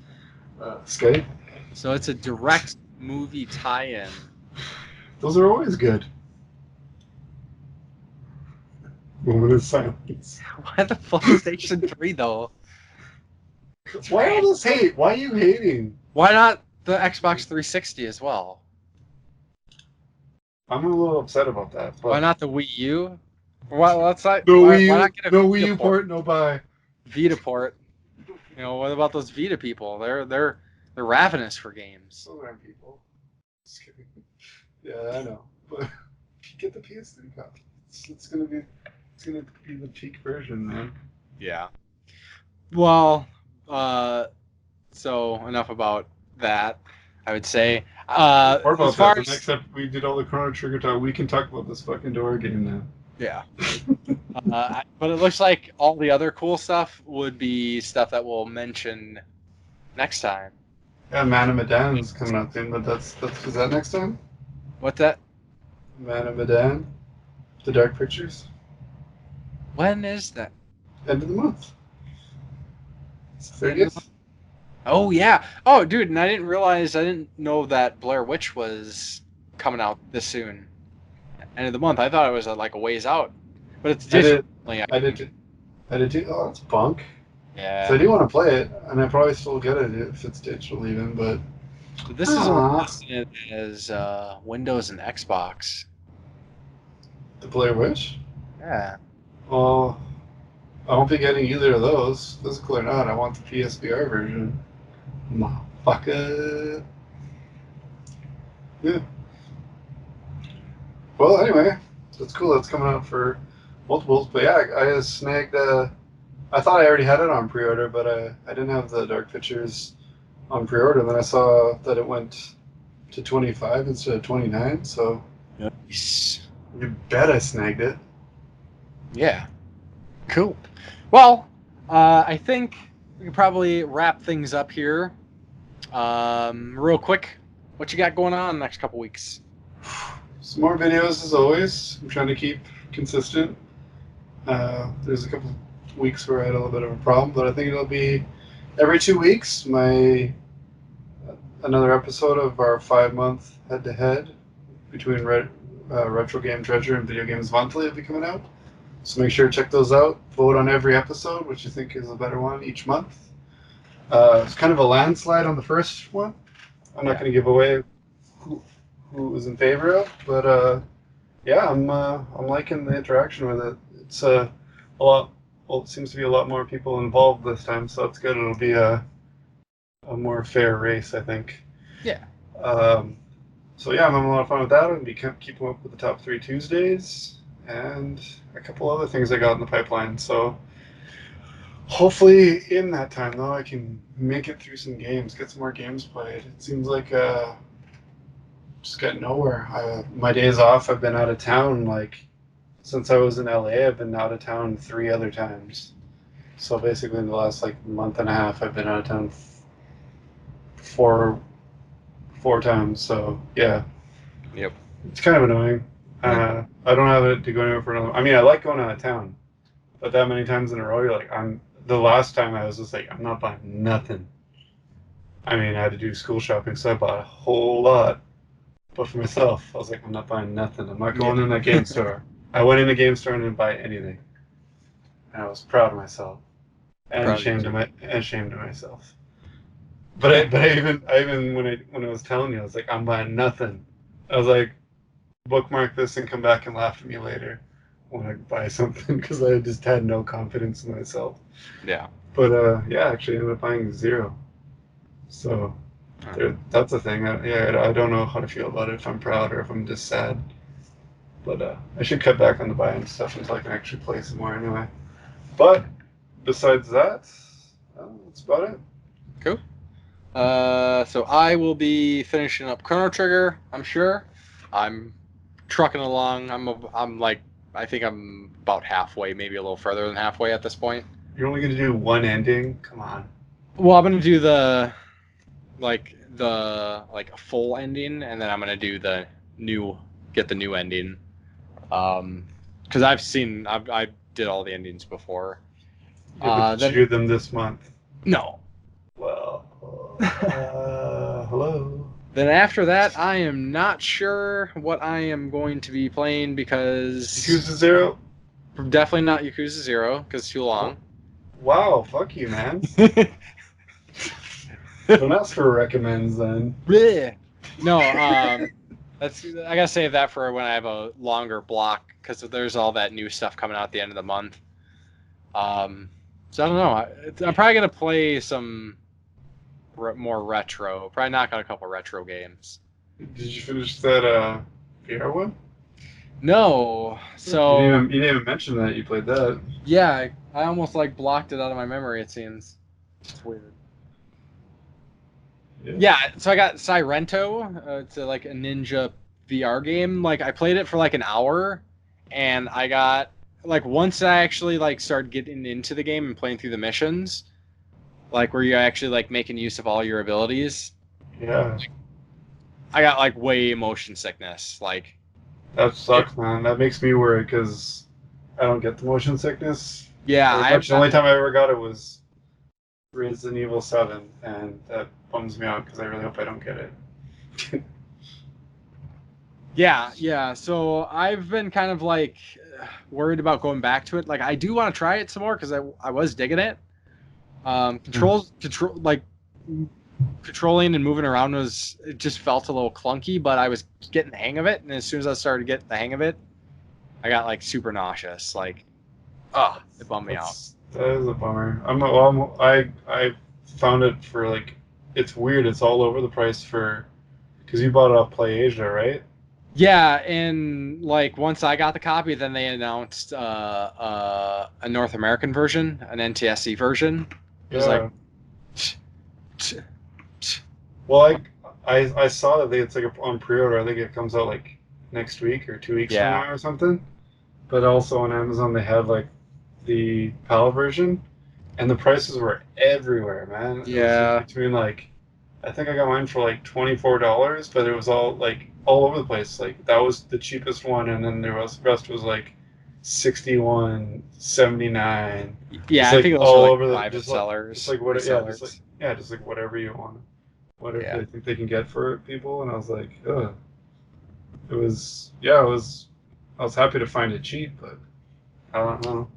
Speaker 3: Skype.
Speaker 2: So it's a direct movie tie-in.
Speaker 3: Those are always good. Moment of silence.
Speaker 2: Why the PlayStation 3, though?
Speaker 3: Why all this hate? Why are you hating?
Speaker 2: Why not the Xbox 360 as well?
Speaker 3: I'm a little upset about that. But
Speaker 2: Why not the Wii U? Why not get a
Speaker 3: Wii U
Speaker 2: Vita
Speaker 3: port, no buy.
Speaker 2: Vita port. You know, what about those Vita people? They're ravenous for games.
Speaker 3: So are people. Just kidding. Yeah, I know. But get the PS3 copy. It's gonna be the peak version, man.
Speaker 2: Yeah. Well, so enough about that. I would say.
Speaker 3: Or about
Speaker 2: as far
Speaker 3: that.
Speaker 2: as
Speaker 3: Except we did all the Chrono Trigger talk. We can talk about this fucking Dora game now.
Speaker 2: yeah. But it looks like all the other cool stuff would be stuff that we'll mention next time.
Speaker 3: Yeah, Man of Medan is coming out soon, but that's is that next time?
Speaker 2: What's that?
Speaker 3: Man of Medan, the Dark Pictures.
Speaker 2: When is that?
Speaker 3: End of the month. 30th.
Speaker 2: Oh yeah. Oh dude, and I didn't know that Blair Witch was coming out this soon. End of the month. I thought it was like a ways out, but it's digital.
Speaker 3: I did too. Oh, it's bunk.
Speaker 2: Yeah.
Speaker 3: So I do want to play it, and I probably still get it if it's digital even, but
Speaker 2: This is listed as Windows and Xbox.
Speaker 3: the Blair Witch?
Speaker 2: Yeah.
Speaker 3: Well, I won't be getting either of those, physical or not. I want the PSVR version. Motherfucker. Yeah. Well, anyway, that's cool. That's coming out for multiples. But yeah, I just snagged. I thought I already had it on pre-order, but I didn't have the Dark Pictures on pre-order. And then I saw that it went to 25 instead of 29. So
Speaker 2: Nice.
Speaker 3: you bet I snagged it.
Speaker 2: Yeah. Cool. Well, I think we can probably wrap things up here. Real quick, what you got going on the next couple weeks?
Speaker 3: Some more videos as always. I'm trying to keep consistent. There's a couple weeks where I had a little bit of a problem, but I think it'll be every 2 weeks, another episode of our 5-month head-to-head between Retro Game Treasure and Video Games Monthly will be coming out. So make sure to check those out. Vote on every episode, which you think is a better one each month. It's kind of a landslide on the first one. I'm not going to give away who was in favor of, but yeah, I'm liking the interaction with it. It's a lot. Well, it seems to be a lot more people involved this time, so that's good. It'll be a more fair race, I think.
Speaker 2: Yeah.
Speaker 3: So yeah, I'm having a lot of fun with that. I'll be keeping up with the top 3 Tuesdays and a couple other things I got in the pipeline. So hopefully in that time, though, I can make it through some games, get some more games played. It seems like just getting nowhere. My days off, I've been out of town like since I was in LA. I've been out of town 3 other times. So basically, in the last like month and a half, I've been out of town four times. So yeah.
Speaker 2: Yep.
Speaker 3: It's kind of annoying. I don't have it to go anywhere for another. I mean, I like going out of town, but that many times in a row, you're like, the last time I was just like, I'm not buying nothing. I mean, I had to do school shopping, so I bought a whole lot. But for myself, I was like, I'm not buying nothing. I'm not going in that game store. I went in the game store and didn't buy anything. And I was proud of myself. And ashamed of myself. But I even when I was telling you, I was like, I'm buying nothing. I was like, bookmark this and come back and laugh at me later when I buy something, because I just had no confidence in myself.
Speaker 2: Yeah.
Speaker 3: But yeah, actually I ended up buying 0. So that's a thing. I don't know how to feel about it, if I'm proud or if I'm just sad. But I should cut back on the buying stuff until I can actually play some more anyway. But besides that, that's about it.
Speaker 2: Cool. So I will be finishing up Chrono Trigger, I'm sure. I'm trucking along. I think I'm about halfway, maybe a little further than halfway at this point.
Speaker 3: You're only going to do one ending? Come on.
Speaker 2: Well, I'm going to do the full ending, and then I'm going to do get the new ending. Because I did all the endings before.
Speaker 3: Yeah, did you do them this month?
Speaker 2: No.
Speaker 3: Well, hello.
Speaker 2: Then after that, I am not sure what I am going to be playing, because
Speaker 3: Yakuza 0?
Speaker 2: Definitely not Yakuza 0, because it's too long.
Speaker 3: Wow, fuck you, man. Don't ask for recommends then.
Speaker 2: No, I gotta save that for when I have a longer block, because there's all that new stuff coming out at the end of the month. So I don't know. I'm probably gonna play some more retro. Probably knock out a couple retro games.
Speaker 3: Did you finish that VR one?
Speaker 2: No. So
Speaker 3: you didn't even mention that you played that.
Speaker 2: Yeah, I almost blocked it out of my memory. It seems it's weird. Yeah, so I got Sirento. It's a ninja VR game. I played it for an hour, and I got once I actually started getting into the game and playing through the missions, where you're actually making use of all your abilities.
Speaker 3: Yeah.
Speaker 2: I got way motion sickness.
Speaker 3: That sucks, man. That makes me worry because I don't get the motion sickness.
Speaker 2: Yeah,
Speaker 3: the only time I ever got it was Resident Evil 7, and that bums me out because I really hope I don't get it.
Speaker 2: Yeah. So I've been kind of worried about going back to it. I do want to try it some more because I was digging it. Controlling and moving around it just felt a little clunky, but I was getting the hang of it. And as soon as I started getting the hang of it, I got super nauseous. It bummed me out.
Speaker 3: That is a bummer. I found it for it's weird. It's all over the price because you bought it off PlayAsia, right?
Speaker 2: Yeah, and once I got the copy, then they announced a North American version, an NTSC version. It was
Speaker 3: Well, I saw that it's on pre-order. I think it comes out next week or 2 weeks from now or something. But also on Amazon they have the PAL version, and the prices were everywhere, man.
Speaker 2: Yeah.
Speaker 3: It was between I think I got mine for $24, but it was all over the place. That was the cheapest one, and then the rest was 61, 79.
Speaker 2: Yeah,
Speaker 3: Just
Speaker 2: I
Speaker 3: like
Speaker 2: think those
Speaker 3: all
Speaker 2: are like
Speaker 3: over the
Speaker 2: private sellers.
Speaker 3: just like what
Speaker 2: resellers.
Speaker 3: just like whatever you want. Whatever
Speaker 2: Yeah.
Speaker 3: they think they can get for people, and I was like, ugh. I was happy to find it cheap, but I don't know.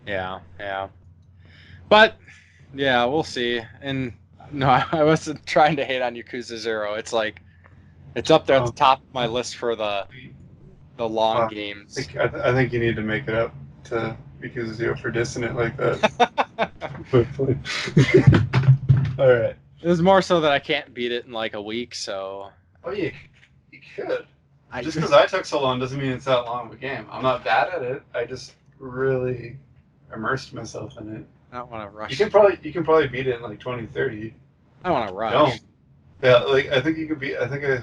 Speaker 2: Yeah. But yeah, we'll see. And no, I wasn't trying to hate on Yakuza 0. It's like it's up there at the top of my list for the long games.
Speaker 3: I think you need to make it up to because you're for dissing it like that. Hopefully. All right.
Speaker 2: It was more so that I can't beat it in like a week, so.
Speaker 3: Oh, you could. Just because I took so long doesn't mean it's that long of a game. I'm not bad at it. I just really immersed myself in it.
Speaker 2: I don't want to rush.
Speaker 3: You can probably beat it in like 20, 30.
Speaker 2: I don't want to rush.
Speaker 3: Don't. Yeah, like I think I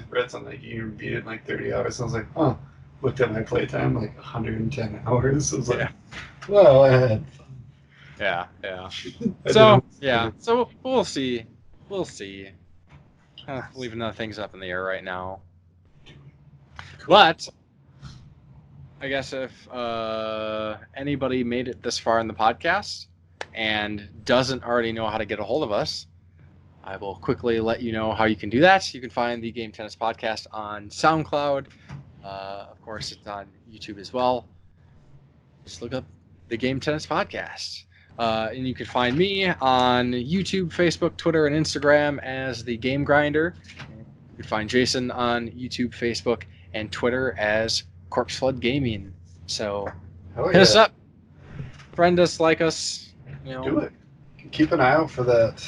Speaker 3: read something like you can beat it in like 30 hours. I was like, oh. Looked at my playtime, like 110 hours. I was like, well, I had fun.
Speaker 2: Yeah. So we'll see. Leaving the things up in the air right now. But I guess if anybody made it this far in the podcast and doesn't already know how to get a hold of us, I will quickly let you know how you can do that. You can find the Game Tenants Podcast on SoundCloud. Of course, it's on YouTube as well. Just look up the Game Tenants Podcast. And you can find me on YouTube, Facebook, Twitter, and Instagram as the Game Grinder. You can find Jason on YouTube, Facebook, and Twitter as Corpse Flood Gaming. So hit us up. Friend us, like us.
Speaker 3: Do it. Keep an eye out for that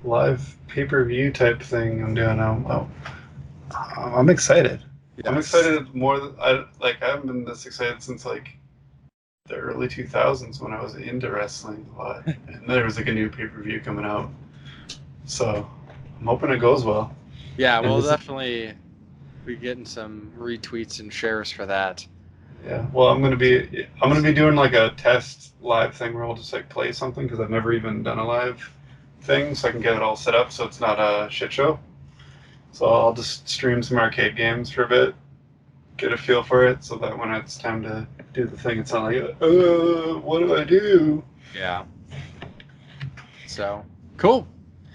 Speaker 3: live pay-per-view type thing I'm doing. I'm excited. Yes. I'm excited more. I haven't been this excited since like the early 2000s when I was into wrestling a lot, and there was like a new pay-per-view coming out. So I'm hoping it goes well.
Speaker 2: Yeah, we'll definitely be getting some retweets and shares for that.
Speaker 3: Yeah. Well, I'm gonna be doing like a test live thing where I'll just like play something because I've never even done a live thing, so I can get it all set up so it's not a shit show. So I'll just stream some arcade games for a bit, get a feel for it, so that when it's time to do the thing, it's not like, what do I do?
Speaker 2: Yeah. So, cool.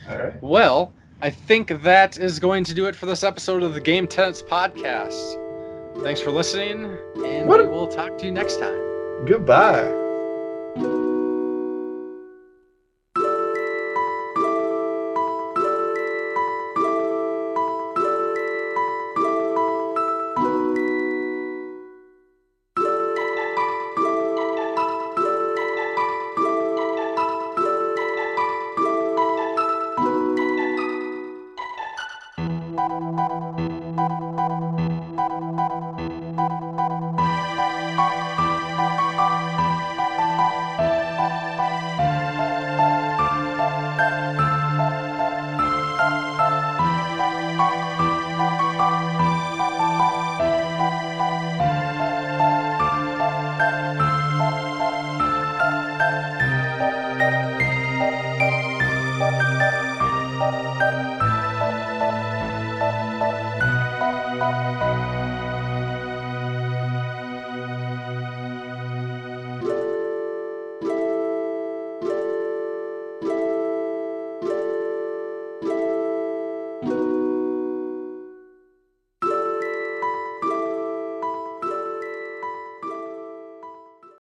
Speaker 3: All right.
Speaker 2: Well, I think that is going to do it for this episode of the Game Tenants Podcast. Thanks for listening, and we will talk to you next time.
Speaker 3: Goodbye.